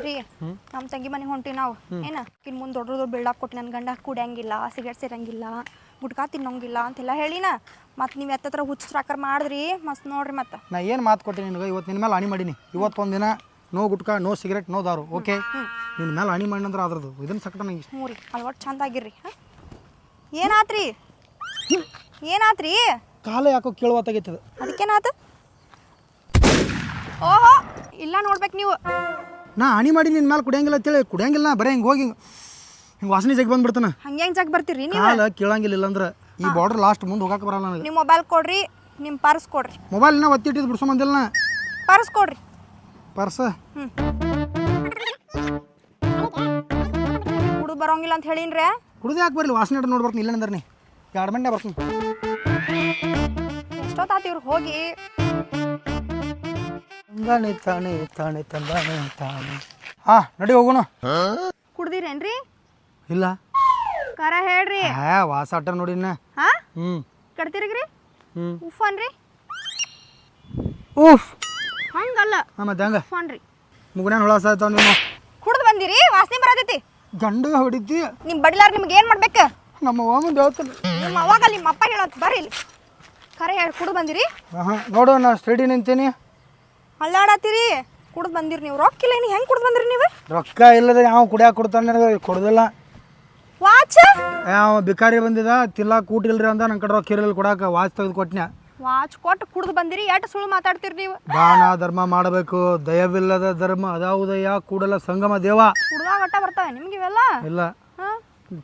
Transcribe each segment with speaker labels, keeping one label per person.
Speaker 1: ರೀ ನಮ್ಮ ತಂಗಿ ಮನೆಗೆ ಹೊಂಟಿ ನಾವು ಏನ ಇನ್ನು ಮುಂದೆ ದೊಡ್ಡ ದೊಡ್ಡ ಬಿಲ್ಡಪ್ ಕೊಟ್ಟು ನನ್ನ ಗಂಡ ಕುಡಿಯಂಗಿಲ್ಲ ಸಿಗರೇಟ್ ಸೇರಂಗಿಲ್ಲ ಗುಟ್ಕಾ ತಿನ್ನೋಂಗಿಲ್ಲ ಅಂತೆಲ್ಲ ಹೇಳಿನ ಮತ್ತು ನೀವು ಎತ್ತತ್ರ ಹುಚ್ಚಾಕರ್ ಮಾಡಿದ್ರಿ ಮಸ್ತ್ ನೋಡ್ರಿ ಮತ್ತು
Speaker 2: ನಾ ಏನು ಮಾತು ಕೊಟ್ಟಿನಿ ನಿನಗೆ ಇವತ್ತು ನಿನ್ನ ಮೇಲೆ ಹಣಿ ಮಾಡೀನಿ ಇವತ್ತೊಂದು ದಿನ no gutka no cigarette no ದಾರು ಓಕೆ ನಿನ್ನ ಮೇಲೆ ಹಣಿ ಮಾಡಿ ಅಂದ್ರೆ ಅದ್ರದ್ದು ಇದನ್ನ ಸಕಟ ನಂಗೆ
Speaker 1: ಹ್ಞೂ ರೀ ಅದು ಒಟ್ಟು ಚಂದ ಆಗಿರ್ರಿ ಹಾಂ ಏನಾತ್ರಿ ಏನಾತ್ರಿ
Speaker 2: ಕಾಲ ಯಾಕೋ ಕೇಳುವತ್ತಾಗೈತದ
Speaker 1: ಅದಕ್ಕೇನಾತು ಓಹೋ ಇಲ್ಲ ನೋಡ್ಬೇಕು ನೀವು
Speaker 2: ನಾ ಹಣಿ ಮಾಡಿ ನಿನ್ನ ಮೇಲೆ ಕುಡಿಯಂಗಿಲ್ಲ ಅಂತೇಳಿ ಕುಡಿಯಂಗಿಲ್ಲ ಬರೀ ಹಿಂಗೆ ಹೋಗಿ ಹಿಂಗೆ ವಾಸನೆ ಜಗ್ ಬಂದ್ಬಿಡ್ತಾನೆ
Speaker 1: ಹಂಗೆ ಹೆಂಗೆ ಜಾಗ ಬರ್ತೀರಿ ನೀವು
Speaker 2: ಕಾಲ ಕೇಳಂಗಿಲ್ಲ ಅಂದ್ರೆ ಈ ಬಾರ್ಡರ್ ಲಾಸ್ಟ್ ಮುಂದೆ ಹೋಗಕ್ಕೆ ಬರಲ್ಲ ನನಗೆ
Speaker 1: ನಿಮ್ಮ ಮೊಬೈಲ್ ಕೊಡ್ರಿ ನಿಮ್ಮ ಪರ್ಸ್ ಕೊಡ್ರಿ
Speaker 2: ಮೊಬೈಲ್ನ ಒತ್ತಿಟ್ಟಿದ್ದು ಬಿಡ್ಸೋಮಂದಿಲ್ಲ ನಾ
Speaker 1: ಪರ್ಸ್ ಕೊಡ್ರಿ
Speaker 2: ಪರ್ಸ
Speaker 1: ಕುಡಿದು ಬರೋಂಗಿಲ್ಲ ಅಂತ ಹೇಳಿನ್ರೆ
Speaker 2: ಕುಡ್ದು ಯಾಕೆ ಬರಲಿ ವಾಸನೆ ನೋಡಿ ಬರ್ತೀನಿ ಇಲ್ಲ ಅಂದ್ರೆ ನೀ 2 ಗಂಟೆ ಬರ್ತೀನಿ
Speaker 1: ಎಷ್ಟೊತ್ತಾತು ಇವ್ರು ಹೋಗಿ
Speaker 2: ತಂದಾನೆ ತಾನೆ ತಾನೆ ತಂದಾನೆ ತಾನೆ ಹಾಂ ನಡಿ ಹೋಗೋಣ
Speaker 1: ಕುಡ್ದಿರೇನ್ರಿ
Speaker 2: ಇಲ್ಲ
Speaker 1: ಕರ ಹೇಳ್ರಿ
Speaker 2: ವಾಸ ಆಟ ನೋಡಿನ
Speaker 1: ಹಾ
Speaker 2: ಹ್ಞೂ
Speaker 1: ಕಡ್ತಿರಿಗ್ರಿ ಉಫ್ ಅನ್ರಿ
Speaker 2: ಊಫ್
Speaker 1: ಹಂಗಲ್ಲ
Speaker 2: ಹಾಂ ಮತ್ತೆ ಹಂಗೆ
Speaker 1: ಉಫ್ ಅನ್ರಿ
Speaker 2: ಮುಗುಣ್ಯಾನ ಹುಳ ಸಾಯ್ತಾವ ನೀವು
Speaker 1: ಕುಡ್ದು ಬಂದಿರಿ ವಾಸನೆ ಬರತೈತಿ
Speaker 2: ಗಂಡಿಗೆ ಹೊಡಿತಿ
Speaker 1: ನಿಮ್ಮ ಬಡಿಲಾರ ನಿಮ್ಗೆ ಏನು ಮಾಡ್ಬೇಕು
Speaker 2: ನಮ್ಮ ಹೋಮಂದು ಹೇಳ್ತಾನೆ
Speaker 1: ನಿಮ್ಮ ಅವಾಗ ನಿಮ್ಮ ಅಪ್ಪ ಹೇಳೋದು ಬರ್ರಿ ಇಲ್ಲಿ ಕರೆ ಹೇಳಿ ಕುಡ್ದು ಬಂದಿರಿ
Speaker 2: ಹಾಂ ನೋಡು ನಾ ಸ್ಟಡಿ ನಿಂತೀನಿ
Speaker 1: ಅಲ್ಲಾಡತ್ತೀರಿ ಕುಡ್ದು ಬಂದಿರಿ ನೀವು ರೊಕ್ಕಿಲ್ಲ ಇನ್ನು ಹೆಂಗೆ ಕುಡ್ದು ಬಂದಿರಿ ನೀವು
Speaker 2: ರೊಕ್ಕ ಇಲ್ಲದೆ ಯಾವ ಕುಡಿಯಾಕ ಕೊಡ್ತಾನೆ ನನಗೆ ಕೊಡೋದಿಲ್ಲ
Speaker 1: ವಾಚ್
Speaker 2: ಯಾವ ಬಿಕಾರಿ ಬಂದಿದ ತಿಲ್ಲ ಕೂಟಿಲ್ರಿ ಅಂದ ನನ್ನ ಕಡೆ ರೊಕ್ಕ ಇರಲಿಲ್ಲ ಕೊಡಾಕ ವಾಚ್ ತೆಗೆದು ಕೊಟ್ನ್ಯಾ
Speaker 1: ವಾಚ್ ಕೊಟ್ಟು ಕುಡ್ದು ಬಂದಿರಿ ಎಷ್ಟು ಸುಳ್ಳು ಮಾತಾಡ್ತೀರಿ ನೀವು
Speaker 2: ದಾನ ಧರ್ಮ ಮಾಡಬೇಕು ದಯವಿಲ್ಲದ ಧರ್ಮ ಅದಾವುದಯ್ಯ ಕೂಡಲ ಸಂಗಮ ದೇವ
Speaker 1: ಕುಡ್ದಾಗ ಒಟ್ಟ ಬರ್ತಾವೆ ನಿಮ್ಗೆ ಇವೆಲ್ಲ
Speaker 2: ಇಲ್ಲ
Speaker 1: ಹಾಂ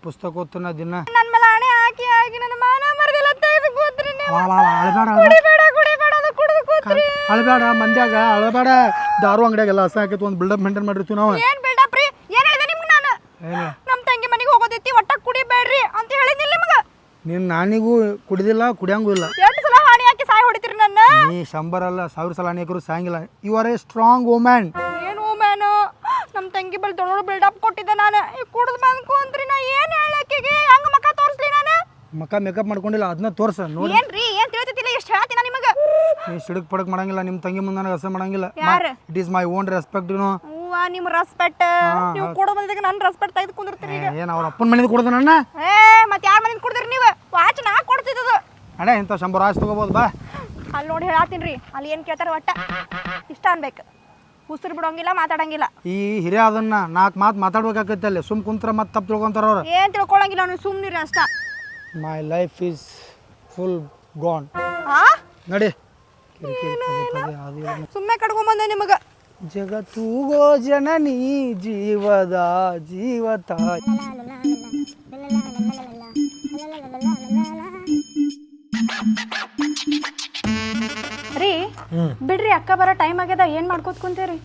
Speaker 2: ಪುಸ್ತಕ ಓದ್ತಾನ ದಿನ
Speaker 1: ನನ್ನ ಮೇಲೆ ಹಣೆ ಹಾಕಿ ಹಾಕಿ ನನ್ನ ಮಾನ ಮರದಿಲ್ಲ ತೆಗೆದು ಕೂತ್ರಿ ನೀವು
Speaker 2: ಅಳಬೇಡ
Speaker 1: ಕುಡಿಬೇಡ ಅದು ಕುಡ್ದು ಕೂತ್ರಿ
Speaker 2: ಅಳಬೇಡ ಮಂದ್ಯಾಗ ಅಳಬೇಡ ದಾರು ಅಂಗಡಿಯಾಗೆಲ್ಲ ಹಸ ಹಾಕೈತಿ ಒಂದು ಬಿಲ್ಡಪ್ ಮೇಂಟೈನ್ ಮಾಡಿರ್ತೀವಿ ನಾವು
Speaker 1: ಏನು ಬಿಲ್ಡಪ್ ರೀ ಏನು ಹೇಳಿದೆ ನಿಮ್ಗೆ ನಾನು
Speaker 2: ಏನು
Speaker 1: ನಮ್ಮ ತಂಗಿ ಮನೆಗೆ ಹೋಗೋದೈತಿ ಒಟ್ಟ ಕುಡಿಬೇಡ್ರಿ ಅಂತ ಹೇಳಿದ್ನಿಲ್ಲ ನಿಮ್ಗೆ
Speaker 2: ನೀನು ನಾನಿಗೂ ಕುಡಿದಿಲ್ಲ ಕುಡಿಯಂಗೂ ಇಲ್ಲ
Speaker 1: ಎಷ್ಟು ಸಲ ಹಾಣಿ ಹಾಕಿ ಸಾಯಿ ಹೊಡಿತೀರಿ ನನ್ನ
Speaker 2: ನೀ 100 ಅಲ್ಲ 1000 ಸಲ ಅನೇಕರು ಸಾಯಂಗಿಲ್ಲ you are a strong women
Speaker 1: ಏನು ಮ್ಯಾನು ನಮ್ಮ ತಂಗಿ ಬಲ್ ದೊಡ್ಡ ಬಿಲ್ಡಪ್ ಕೊಟ್ಟಿದ್ದೆ ನಾನು ಈಗ ಕುಡ್ದು ಬಂದ್ಕು ಅಂತ್ರಿ ನಾ ಏನು ಹೇಳಕ್ಕಿಗೆ ಹೆಂಗೆ ಮಕ್ಕ ತೋರಿಸ್ಲಿ ನಾನು
Speaker 2: ಮಕ್ಕ ಮೇಕಪ್ ಮಾಡ್ಕೊಂಡಿಲ್ಲ ಅದನ್ನ ತೋರ್ಸ ನೋಡಿ
Speaker 1: ಏನ್ರಿ ಏನು ತಿಳಿತಿಲ್ಲ ಎಷ್ಟು ಹೇಳ್ತೀನಿ ನಿಮಗೆ
Speaker 2: ನೀ ಸಿಡಕ್ ಪಡಕ್ ಮಾಡಂಗಿಲ್ಲ ನಿಮ್ಮ ತಂಗಿ ಮುಂದೆ ನನಗೆ ಹಸ ಮಾಡಂಗಿಲ್ಲ
Speaker 1: ಯಾರು
Speaker 2: it is my own respect YONO
Speaker 1: ಹೂವ ನಿಮ್ಮ ರೆಸ್ಪೆಕ್ಟ್ ನೀವು ಕೊಡೋ ಬಂದಿದ್ದಕ್ಕೆ ನನ್ನ ರೆಸ್ಪೆಕ್ಟ್ ತೆಗೆದು ಕುಂದಿರ್ತೀರಿ ಈಗ
Speaker 2: ಏನು ಅವ್ರ ಅಪ್ಪನ ಮನೇದು ಕೊಡ್ದ ನನ್ನ
Speaker 1: ಏ ಮತ್ತೆ ಯಾರ ಮನೇಲಿ ಕುಡ್ದಿರಿ ನೀವು ವಾಚ್ ನಾ ಕೊಡ್ತಿದ್ದದು
Speaker 2: ಅಣ್ಣ ಇಂಥ 100 ಆಯ್ತು ತೊಗೋಬೋದು ಬಾ
Speaker 1: ಅಲ್ಲಿ ನೋಡಿ ಹೇಳತ್ತೀನಿ ರೀ ಅಲ್ಲಿ ಏನು ಕೇಳ್ತಾರೆ ಒಟ್ಟ ಇಷ್ಟ ಅನ್ಬೇಕು ಉಸಿರು ಬಿಡೋಂಗಿಲ್ಲ ಮಾತಾಡಂಗಿಲ್ಲ
Speaker 2: ಈ ಹಿರಿಯ ಅದನ್ನ 4 ಮಾತು ಮಾತಾಡ್ಬೇಕಾಗತ್ತೆ ಅಲ್ಲಿ ಸುಮ್ ಕುಂತ್ರ ಮತ್ತೆ ತಪ್ಪು ತಿಳ್ಕೊಂತಾರ ಅವ್ರು
Speaker 1: ಏನು ತಿಳ್ಕೊಳಂಗಿಲ್ಲ ನೀವು ಸುಮ್ಮನಿರಿ ಅಷ್ಟ
Speaker 2: my life is full gone
Speaker 1: ಆ
Speaker 2: ನಡಿ
Speaker 1: ಸುಮ್ಮನೆ ಕಡ್ಕೊಂಬಂದೆ ನಿಮಗೆ
Speaker 2: ಜಗತ್ತೂಗೋ ಜನನಿ ಜೀವದ ಜೀವತ
Speaker 1: ರೀ ಬಿಡ್ರಿ ಅಕ್ಕ ಬರೋ ಟೈಮ್ ಆಗ್ಯದ ಏನು ಮಾಡ್ಕೋತ ಕುಂತೀರಿ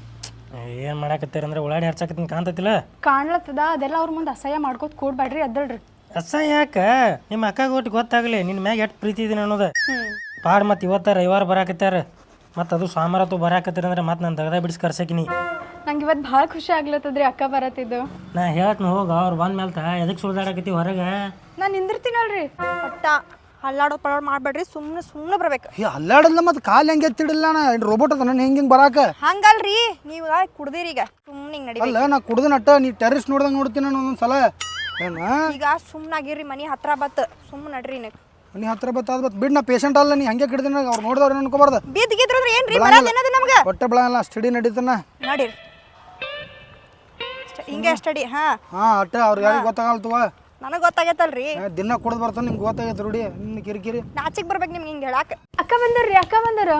Speaker 3: ಏನು ಮಾಡಾಕತ್ತೀರ ಅಂದ್ರೆ ಉಳ್ಳಾಡಿ ಹರ್ಚಾಕತ್ತೀನಿ ಕಾಣ್ತತಿಲ್ಲ
Speaker 1: ಕಾಣ್ಲತ್ತದ ಅದೆಲ್ಲ ಅವ್ರ ಮುಂದೆ ಅಸಹ್ಯ ಮಾಡ್ಕೋತ ಕೂಡ್ಬೇಡ್ರಿ ಎದ್ದಳ್ರಿ
Speaker 3: ಅಸಹ್ಯ ಯಾಕೆ ನಿಮ್ಮ ಅಕ್ಕಗೆ ಒಟ್ಟು ಗೊತ್ತಾಗಲಿ ನಿನ್ನ ಮ್ಯಾಗ ಎಷ್ಟು ಪ್ರೀತಿ ಇದೀನಿ ಅನ್ನೋದು ಪಾಡ್ ಮತ್ತು ಇವತ್ತು ರವಿವಾರ ಬರಾಕತ್ಯಾರ ಮತ್ತು ಅದು ಸೋಮವಾರತ್ತು ಬರಾಕತ್ತೀರ ಅಂದ್ರೆ ಮತ್ತೆ ನಾನು ತೆಗ್ದ ಬಿಡಿಸಿ ಕರ್ಸಕಿನಿ
Speaker 1: ನಂಗೆ ಇವತ್ತು ಭಾಳ ಖುಷಿ ಆಗ್ಲತ್ತದ್ರಿ ಅಕ್ಕ ಬರತ್ತಿದ್ದು
Speaker 3: ನಾ ಹೇಳ್ತೀನಿ ಹೋಗ ಅವ್ರು ಬಂದ ಮೇಲೆ ಎದಕ್ಕೆ ಸುಳ್ದಾಡಕತ್ತಿ ಹೊರಗೆ
Speaker 1: ನಾನು ನಿಂದಿರ್ತೀನಲ್ರಿ ಒಟ್ಟ ಹಲ್ಲಾಡೋದು ಪಡೋದು ಮಾಡಬೇಡ್ರಿ ಸುಮ್ಮನೆ ಬರ್ಬೇಕು
Speaker 2: ಅಲ್ಲಾಡಲ್ಲ ಮತ್ತೆ ಕಾಲು ಹೆಂಗೆ ಎತ್ತಿಡಿಲ್ಲ ಅಣ್ಣ ರೋಬೋಟ್ ಅದ ನಾನು ಹೆಂಗೆ ಬರಾಕ
Speaker 1: ಹಂಗಲ್ರಿ ನೀವು ಕುಡ್ದಿರಿ ಈಗ ಸುಮ್ಮನೆ ನಡಿ
Speaker 2: ಅಲ್ಲ ನಾ ಕುಡ್ದು ನಟ್ಟ ನೀ ಟೆರಿಸ್ ನೋಡ್ದಂಗೆ ನೋಡ್ತೀನಿ ನಾನು ಒಂದೊಂದು ಸಲ ಏನ
Speaker 1: ಈಗ ಸುಮ್ಮನಾಗಿರ್ರಿ ಮನೆ ಹತ್ರ ಬತ್ ಸುಮ್ಮನೆ ನಡ್ರಿ ನೀವು
Speaker 2: ನೀ ಹತ್ರ ಬತ್ತಾದ ಬತ್ ಬಿಡ್ ನಾ ಪೇಷಂಟ್ ಅಲ್ಲ ನೀ ಹಂಗೆ ಕಿಡ್ದಿನ ಅವ್ರು ನೋಡಿದವ್ರು ಏನು ಅನ್ಕೋಬಾರ್ದು
Speaker 1: ಬಿದ್ದಿಗಿದ್ರಂದ್ರೆ ಏನ್ರಿ ಬರೋದು ಏನದು ನಮ್ಗೆ
Speaker 2: ಹೊಟ್ಟೆ ಬೆಳಲ್ಲ ಸ್ಟಡಿ ನಡೀತಾನ
Speaker 1: ನಡೀರಿ ಹಿಂಗೆ ಸ್ಟಡಿ ಹಾಂ
Speaker 2: ಅಟ್ಟ ಅವ್ರು ಯಾರಿಗೆ ಗೊತ್ತಾಗಲ್ತವ
Speaker 1: ನನಗೆ ಗೊತ್ತಾಗೈತಲ್ರಿ
Speaker 2: ದಿನ ಕುಡ್ದು ಬರ್ತಾನೆ ನಿಮ್ಗೆ ಗೊತ್ತಾಗೈತೆ ರೂಢಿ ನಿನ್ನ ಕಿರಿಕಿರಿ
Speaker 1: ನಾಚಿಕ್ ಬರ್ಬೇಕು ನಿಮ್ಗೆ ಹಿಂಗೆ ಹೇಳಾಕ ಅಕ್ಕ ಬಂದಾರ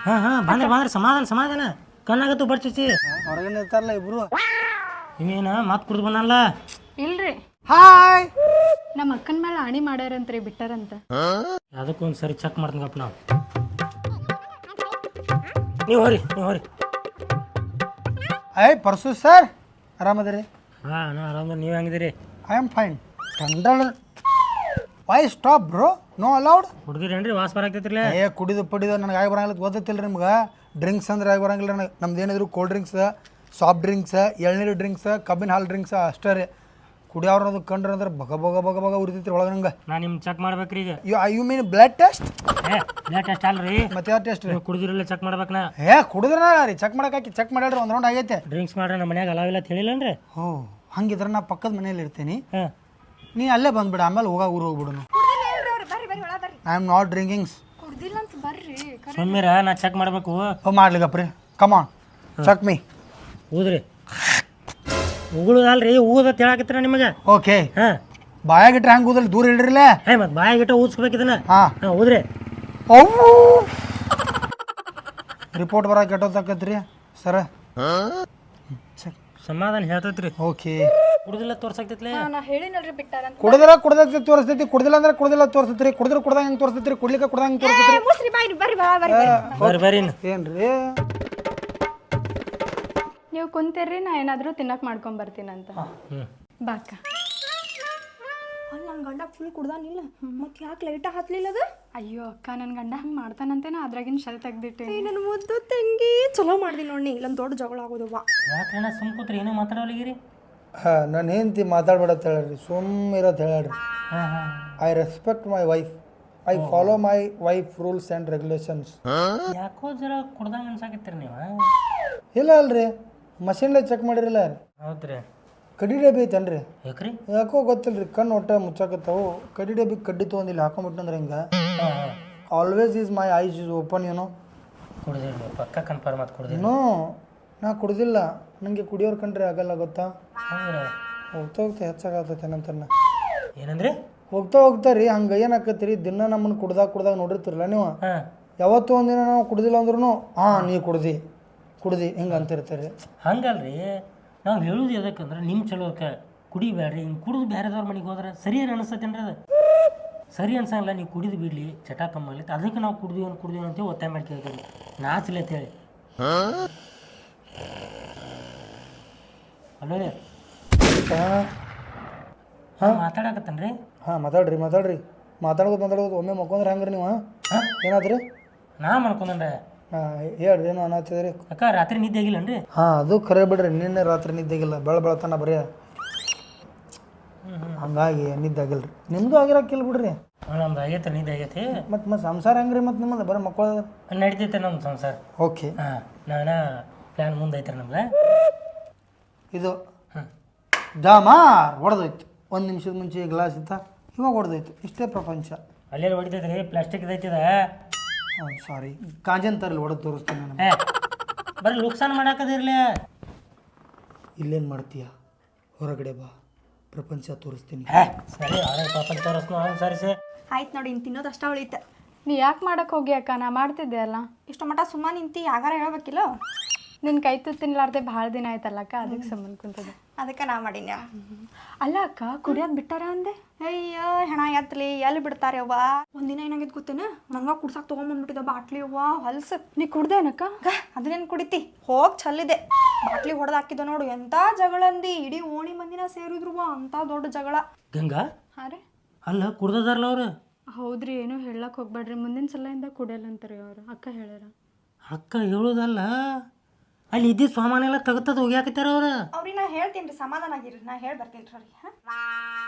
Speaker 3: ಹಾಂ ಬಂದ್ರೆ ಸಮಾಧಾನ ಕಣ್ಣಾಗತ್ತು ಬರ್ಚಿಸಿ
Speaker 2: ಹೊರಗಡೆ ಇರ್ತಾರಲ್ಲ ಇಬ್ರು
Speaker 3: ಇವೇನ ಮಾತು ಕುಡ್ದು ಬಂದಲ್ಲ
Speaker 1: ಇಲ್ರಿ
Speaker 2: ಹಾಯ್
Speaker 1: ನಮ್ಮ ಅಕ್ಕನ ಮೇಲೆ ಆಣಿ ಮಾಡ್ಯಾರಂತ್ರಿ ಬಿಟ್ಟಾರಂತ
Speaker 3: ಅದಕ್ಕೊಂದು ಸರಿ ಚೆಕ್ ಮಾಡ್ತೀನಪ್ಪ ನಾವು ನೀವು ಹೋರಿ
Speaker 2: ಐ ಪರ್ಸು ಸರ್ ಆರಾಮದಿರಿ
Speaker 3: ಹಾಂ ನಾ ಆರಾಮ ನೀವು ಹೆಂಗಿದ್ದೀರಿ
Speaker 2: ಐ ಆಮ್ ಫೈನ್ ಟಂಡಲ್ why stop bro no allowed
Speaker 3: ಹುಡುಗಿರೇನ್ರಿ ವಾಸ್ ಬರಾಕೈತಿರ್ಲಿ
Speaker 2: ಕುಡಿದು ನನಗೆ ಆಗಿ ಬರಂಗಿಲ್ಲ ಗೊತ್ತಿಲ್ಲ ನಿಮ್ಗೆ ಡ್ರಿಂಕ್ಸ್ ಅಂದ್ರೆ ಆಗಿ ಬರಂಗಿಲ್ಲ ನನಗೆ ನಮ್ದು ಏನಿದ್ರು ಕೋಲ್ಡ್ ಡ್ರಿಂಕ್ಸ್ ಸಾಫ್ಟ್ ಡ್ರಿಂಕ್ಸ್ ಎಳ್ನೀರು ಡ್ರಿಂಕ್ಸ್ ಕಬ್ಬಿನ ಹಾಲು ಡ್ರಿಂಕ್ಸ್ ಅಷ್ಟೇ ರೀ ಕುಡಿಯೋರು ಕಂಡ್ರೆ ಅಂದ್ರೆ ಬಗ ಬಗ ಬಗ ಬಗ ಉರಿತೈತ್ರಿ ಒಳಗೆ ನಂಗೆ.
Speaker 3: ನಾನು ನಿಮ್ಗೆ ಚೆಕ್ ಮಾಡ್ಬೇಕ್ರಿ ಈಗ.
Speaker 2: You mean blood test?
Speaker 3: Blood test ಅಲ್ರಿ,
Speaker 2: ಮತ್ತೆ ಯಾವ ಟೆಸ್ಟ್ ರೀ?
Speaker 3: ನೀವು ಕುಡಿದಿರಲ್ಲ ಚೆಕ್ ಮಾಡ್ಬೇಕು. ನಾ
Speaker 2: ಕುಡಿದ್ರ ರೀ ಚೆಕ್ ಮಾಡಕ್ಕೆ ಚೆಕ್ ಮಾಡ್ಯಾಡ್ರಿ ಒಂದು ರೌಂಡ್ ಆಗೈತೆ.
Speaker 3: ಡ್ರಿಂಕ್ಸ್ ಮಾಡ್ರೆ ನಮ್ಮ ಮನ್ಯಾಗ ಅಲಾವಿಲ್ಲ ಅಂತ ಹೇಳಿಲ್ಲನ್ರಿ.
Speaker 2: ಓ ಹಂಗಿದ್ರೆ ನಾ ಪಕ್ಕದ ಮನೇಲಿ ಇರ್ತೀನಿ,
Speaker 3: ಹಾಂ
Speaker 2: ನೀ ಅಲ್ಲೇ ಬಂದ್ಬಿಡ, ಆಮೇಲೆ ಹೋಗಾಗ ಊರು ಹೋಗ್ಬಿಡು. I am not drinkings.
Speaker 1: ಕುಡ್ದಿಲ್ಲ ಅಂತ ಬರ್ರಿ.
Speaker 3: ಸುಮ್ಮೀರ ನಾ ಚೆಕ್ ಮಾಡ್ಬೇಕು.
Speaker 2: ಮಾಡ್ಲಿಗಪ್ಪ ರೀ, ಕಮಾನ್ ಚೆಕ್ ಮೀ.
Speaker 3: ಊದ್ರಿ ಉಗುಳುದಲ್ರಿ, ಊದತ್ ಹೇಳಾಕತ್ತೀರ ನಿಮಗೆ.
Speaker 2: ಓಕೆ,
Speaker 3: ಹಾಂ
Speaker 2: ಬಾಯಾಗಿಟ್ರೆ ಹಂಗೆ ಊದಲ್ಲಿ ದೂರ ಇಡ್ರಿಲ್ಲ.
Speaker 3: ಮತ್ತೆ ಬಾಯಾಗಿಟ್ಟ ಊದ್ಸ್ಬೇಕು ಇದನ್ನ.
Speaker 2: ಹಾಂ
Speaker 3: ಹಾಂ ಊದ್ರಿ.
Speaker 2: ಅವು ರಿಪೋರ್ಟ್ ಬರೋಕೆ ಕೆಟ್ಟೋದಾಕತ್ರಿ ಸರ.
Speaker 3: ಸಮಾಧಾನ ಹೇಳ್ತೈತ್ರಿ.
Speaker 2: ಓಕೆ,
Speaker 3: ಕುಡ್ದಿಲ್ಲ ತೋರ್ಸಾಕ್ತೈತ್ಲೆ.
Speaker 1: ನಾ ಹೇಳಿನಲ್ರಿ ಬಿಟ್ಟಾರ ಅಂತ.
Speaker 2: ಕುಡಿದ್ರ ಕುಡ್ದೈತಿ ತೋರಿಸ್ತೈತಿ, ಕುಡ್ದಿಲ್ಲ ಅಂದ್ರೆ ಕುಡ್ದಿಲ್ಲ ತೋರಿಸ್ತೈತ್ರಿ, ಕುಡಿದ್ರೆ ಕುಡ್ದ ಹೆಂಗೆ ತೋರಿಸ್ತೈತ್ರಿ, ಕುಡ್ಲಿಕ್ಕೆ ಕುಡ್ದ ಹೆಂಗೆ ತೋರಿಸ್ತೈತ್ರಿ.
Speaker 1: ಮುಸ್ರಿ ಬಾಯ್ರಿ ಬರ್ರಿ
Speaker 3: ಬರ್ರಿ ಬರ್ರಿ.
Speaker 2: ಏನ್ರಿ
Speaker 4: ನೀವು ಕುಂತಿರ್ರಿ, ನಾ ಏನಾದರೂ ತಿನ್ನಕ್ಕೆ ಮಾಡ್ಕೊಂಡ್ ಬರ್ತೀನಂತ.
Speaker 3: ಹ್ಞೂ
Speaker 4: ಬಾಕ
Speaker 1: ಅಲ್ಲಿ ನನ್ನ ಗಂಡ ಫುಲ್ ಕುಡ್ದಾನಿಲ್ಲ, ಮತ್ತೆ ಯಾಕೆ ಲೈಟ ಹತ್ಲಿಲ್ಲ ಅದು?
Speaker 4: ಅಯ್ಯೋ ಅಕ್ಕ, ನನ್ನ ಗಂಡ ಹಂಗೆ ಮಾಡ್ತಾನಂತೆ, ನಾ ಅದ್ರಾಗಿನ ಶೆಲ್ ತೆಗ್ದಿಟ್ಟೆ.
Speaker 1: ನನ್ನ ಮುದ್ದು ತಂಗಿ ಚಲೋ ಮಾಡ್ದಿ ನೋಡಿ, ಇಲ್ಲೊಂದು ದೊಡ್ಡ ಜಗಳ ಆಗೋದವ್ವ.
Speaker 3: ಯಾಕೆ ಸುಮ್ ಕೂತ್ರಿ, ಏನೂ ಮಾತಾಡೋಲಿಗಿರಿ.
Speaker 2: ಹಾಂ, ನನ್ನ ಹೆಂಡತಿ ಮಾತಾಡ್ಬೇಡತ್ ಹೇಳ್ರಿ, ಸುಮ್ಮಿರತ್ ಹೇಳ್ರಿ.
Speaker 3: ಹಾಂ ಹಾಂ
Speaker 2: I respect my wife, I follow my wife rules and regulations.
Speaker 3: ಯಾಕೋ ಜರ ಕುಡ್ದಂಗೆ ಅನ್ಸಾಕತ್ತೀರಿ ನೀವು.
Speaker 2: ಇಲ್ಲ ಅಲ್ರಿ, ಮಷಿನ್ಲೆ ಚೆಕ್ ಮಾಡಿರಲ್ಲ.
Speaker 3: ಹೌದ್ರಿ.
Speaker 2: ಕಡ್ಡಿ ಡಬ್ಬಿ ಐತೇನ್ರಿ?
Speaker 3: ಯಾಕ್ರಿ?
Speaker 2: ಯಾಕೋ ಗೊತ್ತಿಲ್ಲ ರೀ, ಕಣ್ಣು ಒಟ್ಟ ಮುಚ್ಚಾಕತ್ತಾವು. ಕಡ್ಡಿ ಡಬ್ಬಿ ಕಡ್ಡಿ ತೊಗೊಂಡಿಲ್ಲ ಹಾಕೊಂಬಿಟ್ಟಂದ್ರೆ ಹಿಂಗೆ.
Speaker 3: ಹಾಂ ಹಾಂ
Speaker 2: always is my ice is open, ಏನೋ.
Speaker 3: ಕುಡ್ದಿರಿ ಪಕ್ಕ ಕನ್ಫರ್ಮ್ ಆತು ಕುಡ್ದಿರಿ.
Speaker 2: ನೋ, ನಾ ಕುಡ್ದಿಲ್ಲ, ನನಗೆ ಕುಡಿಯೋರು ಕಂಡ್ರೆ ಆಗಲ್ಲ ಗೊತ್ತಾ.
Speaker 3: ಹೌದ್ರಿ.
Speaker 2: ಹೋಗ್ತಾ ಹೋಗ್ತಾ ಹೆಚ್ಚಾಗತ್ತೈತೆ ನಂತರ.
Speaker 3: ಏನಂದ್ರಿ?
Speaker 2: ಹೋಗ್ತಾ ಹೋಗ್ತಾ ರೀ ಹಂಗೆ ಏನಾಕತ್ತೀರಿ, ದಿನ ನಮ್ಮನ್ನು ಕುಡ್ದಾಗ ನೋಡಿರ್ತಿರಲ್ಲ ನೀವು.
Speaker 3: ಹಾಂ
Speaker 2: ಯಾವತ್ತೂ ಒಂದಿನ ನಾವು ಕುಡ್ದಿಲ್ಲ ಅಂದ್ರೂ ಹಾಂ ನೀ ಕುಡ್ದು ಹಿಂಗೆ ಅಂತಿರ್ತೀರಿ.
Speaker 3: ಹಂಗಲ್ರಿ, ನಾವು ಹೇಳುದು ಎದಕ್ಕಂದ್ರೆ ನಿಮ್ಮ ಚಲೋಕ್ಕೆ ಕುಡಿಬೇಡ್ರಿ. ಹಿಂಗೆ ಕುಡಿದು ಬೇರೆದವ್ರ ಮನೆಗೆ ಹೋದ್ರೆ ಸರಿ ಅನಿಸ್ತೈತೇನ್ರಿ? ಅದು ಸರಿ ಅನ್ಸಂಗಿಲ್ಲ. ನೀವು ಕುಡಿದು ಬಿಡಲಿ, ಚಟ ಕಮ್ಮಲ್ಲಿ, ಅದಕ್ಕೆ ನಾವು ಕುಡ್ದೀವಿ ಅಂತೇಳಿ ಒತ್ತಾಯ ಮಾಡಿ ಕೇಳ್ತೀವಿ, ನಾಚಿಲ್ಲ ಅಂತೇಳಿ. ಅಲ್ಲೋ ರೀ, ಹಾಂ ಮಾತಾಡಕತ್ತನ್ರಿ.
Speaker 2: ಹಾಂ ಮಾತಾಡ್ರಿ ಮಾತಾಡೋದು ಒಮ್ಮೆ ಮಕ್ಕೊಂಡ್ರೆ ಹೆಂಗ್ರಿ ನೀವು? ಹಾಂ ಏನಾದ್ರಿ?
Speaker 3: ನಾ ಮಾಡ್ಕೊಂಡ್ರೆ
Speaker 2: ಹೇಳ್ರಿ, ಏನು ಅನ್ನತ್ತಿದ್ರಿ?
Speaker 3: ಅಕ್ಕ ರಾತ್ರಿ ನಿದ್ದೆ ಆಗಿಲ್ಲನ್ರಿ?
Speaker 2: ಹಾಂ, ಅದು ಖರೆ ಬಿಡ್ರಿ, ನಿನ್ನೆ ರಾತ್ರಿ ನಿದ್ದೆಗಿಲ್ಲ, ಬೆಳತನ ಬರೀ ಹಂಗಾಗಿ ನಿದ್ದೆ ಆಗಿಲ್ರಿ. ನಿಮ್ಮದು ಆಗಿರೋಕ್ಕಿಲ್ಲ ಬಿಡ್ರಿ.
Speaker 3: ನಮ್ದು ಆಗೈತೆ, ನಿದ್ದೆ ಆಗೈತಿ.
Speaker 2: ಮತ್ತು ಸಂಸಾರ ಹೆಂಗ್ರಿ ಮತ್ತು ನಿಮ್ಮದು ಬರೀ ಮಕ್ಕಳು
Speaker 3: ನಡೀತೈತೆ ನಮ್ಮ ಸಂಸಾರ.
Speaker 2: ಓಕೆ,
Speaker 3: ಹಾಂ, ನಾನು ಪ್ಲ್ಯಾನ್ ಮುಂದೆ ಐತ್ರಿ ನಮ್ಗೆ.
Speaker 2: ಇದು
Speaker 3: ಹಾಂ
Speaker 2: ಡಾಮಾರ್ ಹೊಡೆದೋಯ್ತು. 1 ನಿಮಿಷದ ಮುಂಚೆ ಗ್ಲಾಸ್ ಇತ್ತ, ಇವಾಗ ಹೊಡೆದೋಯ್ತು. ಇಷ್ಟೇ ಪ್ರಪಂಚ.
Speaker 3: ಅಲ್ಲೆಲ್ಲ ಹೊಡಿತೈತೆ ರೀ, ಪ್ಲಾಸ್ಟಿಕ್ ಐತಿದ.
Speaker 2: ಹಾಂ ಸಾರಿ, ಕಾಂಜನ್ ತರಲ್ಲಿ ಹೊಡೆದು ತೋರಿಸ್ತೀನಿ ನಾನು.
Speaker 3: ಬರೀ ಲುಕ್ಸಾನ್ ಮಾಡಾಕದಿರ್ಲಿ.
Speaker 2: ಇಲ್ಲೇನು ಮಾಡ್ತೀಯ, ಹೊರಗಡೆ ಬಾ, ಪ್ರಪಂಚ ತೋರಿಸ್ತೀನಿ.
Speaker 3: ಸರಿ ಪಾಪನ್ ತೋರಿಸ್ನು. ಅವ್ನು ಸರಿ ಸೇ
Speaker 1: ಆಯ್ತು ನೋಡಿ, ಇನ್ನು ತಿನ್ನೋದು ಅಷ್ಟ ಉಳಿತ.
Speaker 4: ನೀ ಯಾಕೆ ಮಾಡಕ್ಕೆ ಹೋಗಿ ಅಕ್ಕ, ನಾ ಮಾಡ್ತಿದ್ದೆ ಅಲ್ಲ.
Speaker 1: ಇಷ್ಟ ಮಟ ಸುಮ್ಮ ನಿಂತಿ ಯಾಗಾರ ಹೇಳ್ಬೇಕಿಲ್ಲ.
Speaker 4: ನಿನ್ನ ಕೈ ತುತ್ತು ತಿನ್ಲಾರ್ದೆ ಭಾಳ ದಿನ ಆಯ್ತಲ್ಲ ಅಕ್ಕ, ಅದಕ್ಕೆ ಸಂಬಂಧ ಕುಂತದೆ.
Speaker 1: ಅದಕ್ಕೆ ನಾ ಮಾಡೀನಿ.
Speaker 4: ಅಲ್ಲ ಅಕ್ಕ, ಕುಡಿಯೋದು ಬಿಟ್ಟಾರ ಅಂದೆ.
Speaker 1: ಅಯ್ಯೋ ಹೆಣ ಎತ್ತಲಿ, ಎಲ್ಲಿ ಬಿಡ್ತಾರೆ ಅವ್ವ. ಒಂದಿನ ಏನಾಗಿದ್ದು ಗೊತ್ತೇನ, ನಂಗೆ ಕುಡ್ಸಾಕ್ ತೊಗೊಂಬಂದ್ಬಿಟ್ಟಿದ್ದ ಬಾಟ್ಲಿ ಅವ್ವ ಹೊಲ್ಸು.
Speaker 4: ನೀ ಕುಡ್ದೇನಕ್ಕ?
Speaker 1: ಅದನ್ನೇನು ಕುಡಿತಿ, ಹೋಗಿ ಚಲ್ಲಿದೆ. ಬಾಟ್ಲಿ ಹೊಡೆದು ಹಾಕಿದ ನೋಡು, ಎಂಥ ಜಗಳಂದಿ, ಇಡೀ ಓಣಿ ಮಂದಿನ ಸೇರಿದ್ರು ಅಂಥ ದೊಡ್ಡ ಜಗಳ.
Speaker 3: ಗಂಗಾ
Speaker 4: ಹಾಂ ರೀ.
Speaker 3: ಅಲ್ಲ ಕುಡ್ದಾರಲ್ಲ ಅವ್ರು.
Speaker 4: ಹೌದ್ರಿ, ಏನೂ ಹೇಳಕ್ಕೆ ಹೋಗ್ಬೇಡ್ರಿ, ಮುಂದಿನ ಸಲಿಂದ ಕುಡಿಯಲ್ಲ ಅಂತಾರೆ ಅವರು. ಅಕ್ಕ ಹೇಳ್ಯಾರ.
Speaker 3: ಅಕ್ಕ ಹೇಳೋದಲ್ಲ, ಅಲ್ಲಿ ಇದ್ದಿದ್ದು ಸಾಮಾನೆಲ್ಲ ತೆಗೆತದ ಹೋಗ್ಯಾಕತ್ತಾರ ಅವ್ರು.
Speaker 1: ಅವ್ರಿಗೆ ನಾ ಹೇಳ್ತೀನಿ ರೀ, ಸಮಾಧಾನ ಆಗಿರಿ, ನಾ ಹೇಳಿ ಬರ್ತೀನಿ ರೀ.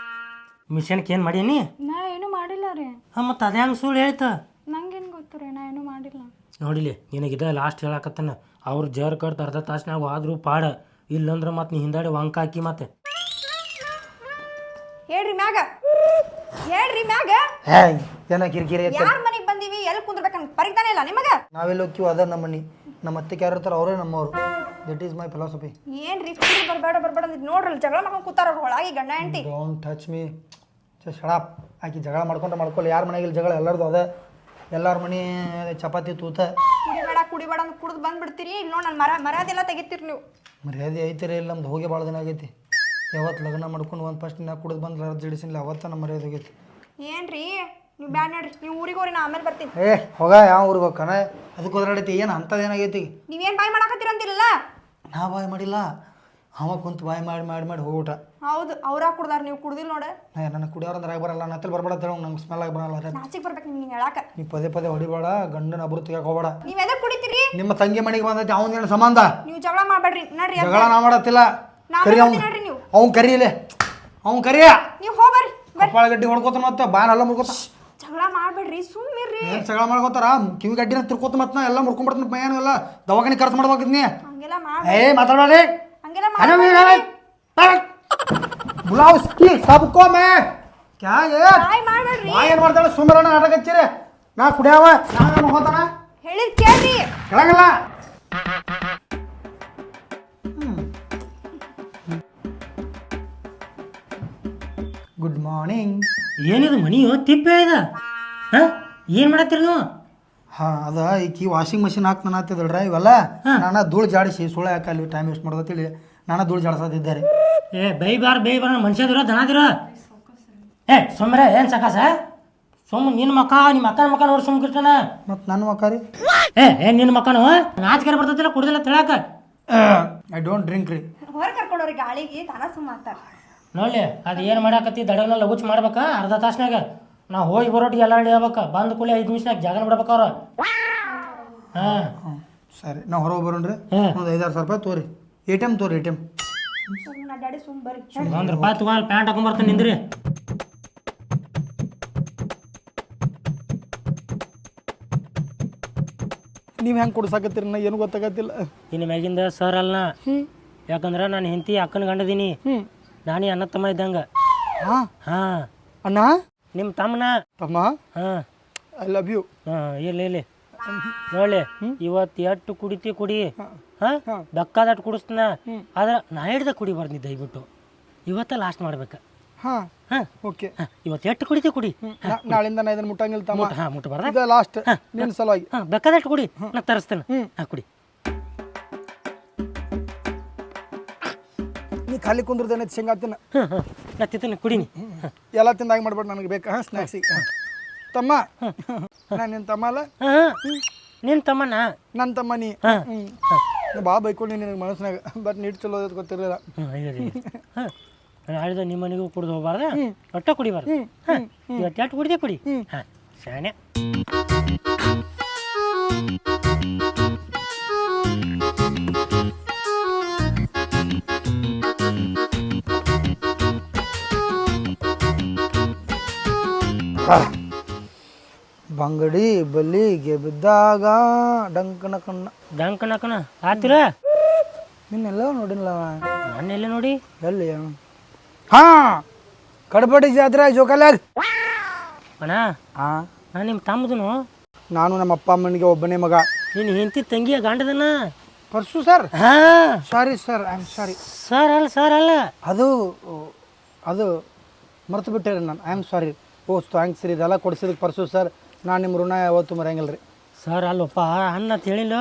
Speaker 3: ಮಿಷನ್ಗೆ ಏನು ಮಾಡೀನಿ?
Speaker 4: ನಾ ಏನೂ ಮಾಡಿಲ್ಲ ರೀ.
Speaker 3: ಹಾಂ ಮತ್ತು ಅದೇ ಹಂಗೆ ಸುಳ್ಳು ಹೇಳ್ತ.
Speaker 4: ನಂಗೇನು ಗೊತ್ತು ರೀ, ನಾ ಏನೂ ಮಾಡಿಲ್ಲ.
Speaker 3: ನೋಡಿಲಿ, ನಿನಗಿದೆ ಲಾಸ್ಟ್ ಹೇಳಕತ್ತಾನ. ಅವ್ರು ಜರ್ ಕಡ್ದು ಅರ್ಧ ತಾಸ್ನಾಗ ಆದರೂ ಪಾಡ, ಇಲ್ಲಂದ್ರೆ ಮತ್ತೆ ನೀ ಹಿಂದಾಡಿ ವಂಕ ಹಾಕಿ ಮತ್ತೆ
Speaker 1: ಹೇಳ್ರಿ ಮ್ಯಾಗ, ಹೇಳ್ರಿ ಮ್ಯಾಗ.
Speaker 2: ಏನ ಕಿರಿಕಿರಿ ಐತೆ?
Speaker 1: ಯಾರ ಮನೆಗೆ ಬಂದೀವಿ, ಎಲ್ಲಿ ಕುಂದ್ರಬೇಕಂತ ಪರಿತಾನೆ ಇಲ್ಲ ನಿಮಗೆ.
Speaker 2: ನಾವೆಲ್ಲ ಹೋಗ್ತೀವಿ, ಅದ ನಮ್ಮ ಮನೆ, ನಮ್ಮ ಅತ್ತೆಗೆ ಯಾರು ಇರ್ತಾರೆ ಅವರೇ ನಮ್ಮವರು. That is my philosophy.
Speaker 1: ಏನ್ರಿ ಬರ್ಬೇಡ ಅಂದಿದ್ದು ನೋಡ್ರಿ, ಜಗಳ ಮಾಡ್ಕೊಂಡು ಕೂತಾರ ಅವ್ರು ಒಳಗೆ ಗಂಡ ಹೆಂಡತಿ.
Speaker 2: Don't touch me, shut up. ಆಕಿ ಜಗಳ ಮಾಡ್ಕೊಳ್ಳಿ, ಯಾರ ಮನೆಗಿಲ್ಲ ಜಗಳ, ಎಲ್ಲರದು ಅದ. ಎಲ್ಲರ ಮನೆ ಚಪಾತಿ ತೂತ.
Speaker 1: ಕುಡಿಬೇಡ ಅಂತ ಕುಡ್ದು ಬಂದ್ಬಿಡ್ತೀರಿ. ಇಲ್ಲಿ ನೋಡಿ, ನನ್ನ ಮರ್ಯಾದೆಲ್ಲ ತೆಗಿತೀರಿ ನೀವು.
Speaker 2: ಮರ್ಯಾದೆ ಐತಿರಿ ಇಲ್ಲ, ನಮ್ದು ಹೋಗಿ ಭಾಳ ದಿನ ಆಗೈತಿ. ಯಾವತ್ತು ಲಗ್ನ ಮಾಡ್ಕೊಂಡು ಒಂದು ಫಸ್ಟ್ ನಾ ಕುಡಿದು ಬಂದು ಜಡಿಸಿಲ್ಲ, ಅವತ್ತ ನಮ್ಮ ಮರ್ಯಾದೆ ಹೋಗೈತಿ.
Speaker 1: ಏನ್ರಿ ನೀವು ಬ್ಯಾಡ್ ನೋಡ್ರಿ, ನೀವು ಊರಿಗೆ ಹೋಗ್ರಿ, ನಾ ಆಮೇಲೆ ಬರ್ತೀನಿ.
Speaker 2: ಹೋಗ, ಯಾವ ಊರಿಗೆ ಹೋಗ್ಕನ? ಅದಕ್ಕೆ ಹೋದ್ರಾಡೈತಿ, ಏನು ಅಂಥದ್ದೇನಾಗೈತಿ?
Speaker 1: ನೀವೇನು ಬಾಯ್ ಮಾಡಾಕತ್ತೀರ ಅಂತಿರಲ್ಲ.
Speaker 2: ನಾ ಬಾಯ್ ಮಾಡಿಲ್ಲ, ಅವ ಕುಂತು ಬಾಯ್ ಮಾಡಿ ಹೋಗ್ಬಿಟ್ಟ.
Speaker 1: ಹೌದು, ಅವ್ರ ಕುಡ್ದಾರ, ನೀವು ಕುಡ್ದಿಲ್ಲ ನೋಡ.
Speaker 2: ನನಗೆ ಕುಡಿಯೋರಂದ್ರೆ ಆಗಿ ಬರಲ್ಲ, ನತ್ತಲ್ಲಿ ಬರ್ಬೇಡ ಅಂತ ಹೇಳಿ, ನಂಗೆ ಸ್ಮೆಲ್ ಆಗಿ ಬರಲ್ಲ.
Speaker 1: ನಾಚಿಗೆ ಬರ್ಬೇಕು ನಿಮ್ಗೆ ಹೇಳಾಕ.
Speaker 2: ನೀ ಪದೇ ಹೊಡಿಬೇಡ, ಗಂಡನ ಅಬ್ರು ತೆಗಿಯಕ್ಕೆ ಹೋಗ್ಬೇಡ.
Speaker 1: ನೀವು ಎದಕ್ಕೆ ಕುಡಿತೀರಿ?
Speaker 2: ನಿಮ್ಮ ತಂಗಿ ಮನೆಗೆ ಬಂದೈತಿ, ಅವನೇನು ಸಂಬಂಧ?
Speaker 1: ನೀವು ಜಗಳ ಮಾಡಬೇಡ್ರಿ ನಡ್ರಿ.
Speaker 2: ಜಗಳ ನಾ ಮಾಡತ್ತಿಲ್ಲ, ಕರಿ ಅವ್ನು,
Speaker 1: ನಡ್ರಿ ನೀವು.
Speaker 2: ಅವ್ನು ಕರೀಲೆ. ಅವ್ನು ಕರಿಯ
Speaker 1: ನೀವು ಹೋಗ್ಬರ್ರಿ
Speaker 2: ಕಪಾಳ ಗಡ್ಡಿ ಹೊಡ್ಕೋತ ಮತ್ತೆ ಬಾಯ್ ಎಲ್ಲ ಮುಡ್ಕೋತ
Speaker 1: ಜಗಳ ಮಾಡ್ಬೇಡ್ರಿ ಸುಮ್ಮಿರ್ರಿ.
Speaker 2: ಏನು ಜಗಳ ಮಾಡ್ಕೋತಾರ ಕಿವಿ ಗಡ್ಡಿನ ತಿರ್ಕೋತ ಮತ್ತೆ ನಾ ಎಲ್ಲ ಮುಡ್ಕೊಂಡ್ಬಿಡ್ತೀನಿ ಮೈಯಾನು ಎಲ್ಲ ದವಾಖಾನೆ ಖರ್ಚು ಮಾಡ್ಬೇಕಿದ್ನಿ
Speaker 1: ಹಂಗೆಲ್ಲ
Speaker 2: ಏ ಮಾತಾಡೋರಿ
Speaker 1: ಹಂಗೆಲ್ಲ
Speaker 2: बुलाओ इसकी सबको मैं क्या ये
Speaker 1: ಮಾಡ್ಬೇಡ್ರಿ.
Speaker 2: ಏನು ಮಾಡ್ತಾಳೆ ಸುಮ್ಮನೆ ನಾಟಕ ಹಚ್ಚಿರಿ ನಾ ಕುಡಿಯವ ನಾನು ಹೋತಾನ
Speaker 1: ಹೇಳಿದ್ ಕೇಳ್ರಿ.
Speaker 2: ಕೆಳಗಲ್ಲ ಗುಡ್ ಮಾರ್ನಿಂಗ್.
Speaker 3: ಏನಿದು ಮನಿಯೋ ತಿಪ್ಪೆ ಇದ ಹಾಂ ಏನು ಮಾಡತ್ತೀರಿ ನೀವು?
Speaker 2: ಹಾಂ ಅದ ಈಕಿ ವಾಷಿಂಗ್ ಮಷಿನ್ ಹಾಕ್ತಾನ ಹತ್ತಿದಳ್ರ ಇವೆಲ್ಲ ನಾನು ಧೂಳು ಜಾಡಿಸಿ ಸುಳ್ಳು ಯಾಕೆ ಅಲ್ಲಿ ಟೈಮ್ ವೇಸ್ಟ್ ಮಾಡೋದತ್ತೇಳಿ ನಾನು ಧೂಳು ಜಾಡಿಸೋದಿದ್ದಾರೆ.
Speaker 3: ಏ ಬೈ ಬಾರ್ ಮನುಷ್ಯದಿರೋ ದನದಿರೋ ಏ ಸುಮ್ಮನೆ ಏನು ಸಕಾಸ ಸುಮ್ಮನೆ ನಿನ್ನ ಮಕ್ಕ ನಿಮ್ಮ ಅಕ್ಕನ ಮಕ್ಕ ನೋಡಿ ಸುಮ್ಕಿರ್ತಾನ
Speaker 2: ಮತ್ತು ನನ್ನ ಮಕ್ಕಾರಿ
Speaker 3: ಏ ನಿನ್ನ ಮಕ್ಕನು ನಾಚಿಕೆ ಬರ್ತೈತಿಲ್ಲ ಕುಡ್ದಿಲ್ಲ ತಿಳಾಕ
Speaker 2: ಐ ಡೋಂಟ್ ಡ್ರಿಂಕ್ ರೀ.
Speaker 1: ಹೊರ ಕರ್ಕೊಂಡವ್ರಿ ಗಾಳಿಗೆ ತಾನ ಸುಮ್ಮ ಆಗ್ತಾರ.
Speaker 3: ನೋಡ್ಲಿ ಅದು ಏನು ಮಾಡಾಕತ್ತಿ ದಡಗನ ಲಗುಚ್ ಮಾಡ್ಬೇಕಾ ಅರ್ಧ ತಾಸ್ನಾಗ ನಾವು ಹೋಗಿ ಬರೋಟಿಗೆ ಎಲ್ಲ ರೆಡಿ ಆಗ್ಬೇಕು ಬಂದ ಕೂಡಲೇ 5 ನಿಮಿಷನಾಗ ಜಾಗನ ಬಿಡ್ಬೇಕು ಅವ್ರು. ಹಾಂ
Speaker 2: ಸರಿ ನಾವು ಹೊರಗೆ ಬರೋಣ್ರಿ
Speaker 3: ಹ್ಮ್.
Speaker 2: ಒಂದು 5-6 ಸಾವಿರ ರೂಪಾಯಿ ತೋರಿ ATM ತೋರಿ ATM.
Speaker 1: ಸುಮ್ಮನೆ ಡ್ಯಾಡಿ ಸುಮ್ ಬರ್ರಿ.
Speaker 3: ₹1 ತಗೋ ಅಲ್ಲಿ ಪ್ಯಾಂಟ್ ಹಾಕೊಂಬರ್ತಾನೆ ನಿಂದ್ರಿ.
Speaker 2: ನೀವು ಹೆಂಗೆ ಕೊಡ್ಸಾಕತ್ತೀರಿ ನಾ ಏನು ಗೊತ್ತಾಗತ್ತಿಲ್ಲ.
Speaker 3: ಇನ್ನು ಮ್ಯಾಗಿಂದ ಸರ್ ಅಲ್ಲ ಯಾಕಂದ್ರೆ ನಾನು ಹೆಂಡತಿ ಅಕ್ಕನ ಗಂಡದೀನಿ ನಾನೇ ಅಣ್ಣ ತಮ್ಮ ಇದ್ದಂಗೆ.
Speaker 2: ಹಾಂ
Speaker 3: ಹಾಂ
Speaker 2: ಅಣ್ಣ
Speaker 3: ನಿಮ್ಮ ತಮ್ಮನ
Speaker 2: ತಮ್ಮ
Speaker 3: ಹಾಂ
Speaker 2: ಐ ಲವ್ ಯು.
Speaker 3: ಹಾಂ ಇಲ್ಲಿ ನೋಡ್ಲಿ ಇವತ್ತು ಎಷ್ಟು ಕುಡಿತಿ ಕುಡಿ ಹಾಂ ಬೆಕ್ಕಾದಟ್ಟು ಕುಡಿಸ್ತಾನ ಆದ್ರೆ ನಾ ಹಿಡ್ದ ಕುಡಿಬಾರ್ದು ನೀ ದಯವಿಟ್ಟು ಇವತ್ತ ಲಾಸ್ಟ್ ಮಾಡ್ಬೇಕು.
Speaker 2: ಹಾಂ
Speaker 3: ಹಾಂ
Speaker 2: ಓಕೆ
Speaker 3: ಇವತ್ತು ಎಷ್ಟು ಕುಡಿತಿ ಕುಡಿ
Speaker 2: ನಾಳಿಂದ ನಾ ಇದನ್ನು ಮುಟ್ಟಂಗಿಲ್ಲ ತಮ್ಮ.
Speaker 3: ಹಾಂ ಮುಟ್ಟಬಾರ್ದ
Speaker 2: ಇದು ಲಾಸ್ಟ್ ನಿನ್ನ ಸಲುವಾಗಿ.
Speaker 3: ಹಾಂ ಬೆಕ್ಕಾದಟ್ಟು ಕುಡಿ ನಾ ತರಿಸ್ತೇನೆ. ಹಾಂ ಕುಡಿ.
Speaker 2: ನೀ ಖಾಲಿ ಕುಂದ್ರದೇನೆ ಶೇಂಗಾ ತಿನ್ನ
Speaker 3: ನಾ ತಿಂತೀನಿ ಕುಡಿನಿ.
Speaker 2: ಎಲ್ಲ ತಿಂದಾಗ ಮಾಡ್ಬೇಡ ನನಗೆ ಬೇಕಾ ಹಾಂ ಸ್ನ್ಯಾಕ್ಸಿಗೆ. ತಮ್ಮ ನಾನು ನಿನ್ನ ತಮ್ಮ ಅಲ್ಲ
Speaker 3: ನಿನ್ನ ತಮ್ಮನ
Speaker 2: ನನ್ನ ತಮ್ಮ ನೀ.
Speaker 3: ಹಾಂ
Speaker 2: ಭಾಳ ಬೈಕೊಂಡು ನಿನಗೆ ಮನಸ್ಸಿನಾಗ ಬಟ್ ನೀಟ್ ಚಲೋ ಅದ್ ಗೊತ್ತಿರಲಿಲ್ಲ.
Speaker 3: ಹಾಂ ಆಡಿದ ನಿಮ್ಮ ಮನೆಗೂ ಕುಡ್ದು ಹೋಗ್ಬಾರ್ದ ಒಟ್ಟ ಕುಡಿಬಾರ್ದು. ಹಾಂ ಇವತ್ತು ಎಷ್ಟು ಕುಡಿದೆ ಕುಡಿ. ಹಾಂ ಶಾಣೆ.
Speaker 2: ಬಂಗಡಿ ಬಲಿಗೆ ಬಿದ್ದಾಗ ಡಂಕನ ಕಣ್ಣ
Speaker 3: ಡಂಕನಕನ ಆತಿರ
Speaker 2: ನಿನ್ನೆಲ್ಲ ನೋಡಿಲ್ಲ
Speaker 3: ನಾನು ಎಲ್ಲಿ ನೋಡಿ
Speaker 2: ಎಲ್ಲಿ ಹಾಂ ಕಡಬಡಿ ಜಾತ್ರೆ ಜೋಕಾಲ್ಯಾಗ
Speaker 3: ಅಣ್ಣ
Speaker 2: ಹಾಂ
Speaker 3: ನಾನು ನಿಮ್ಮ ತಮ್ಮದನು
Speaker 2: ನಾನು ನಮ್ಮ ಅಪ್ಪ ಅಮ್ಮನಿಗೆ ಒಬ್ಬನೇ ಮಗ.
Speaker 3: ನೀನು ಹೆಂಡತಿ ತಂಗಿಯ ಗಂಡದನ
Speaker 2: ಪರ್ಸು ಸರ್.
Speaker 3: ಹಾಂ
Speaker 2: sorry sir I am sorry.
Speaker 3: Sir ಅಲ್ಲ
Speaker 2: ಅದು ಮರ್ತು ಬಿಟ್ಟೆ ರೀ ನಾನು. I am sorry. ಓ ಥ್ಯಾಂಕ್ಸ್ ರೀ ಇದೆಲ್ಲ ಕೊಡಿಸಿದಕ್ಕೆ ಪರ್ಸು ಸರ್. ನಾನು ನಿಮ್ಮ ಋಣ ಯಾವತ್ತು ಮರೆಯಂಗಿಲ್ಲ ರೀ.
Speaker 3: ಸರ್ ಅಲ್ಲಪ್ಪ ಅನ್ನ ಅಂತ ಹೇಳಿಲ್ಲ.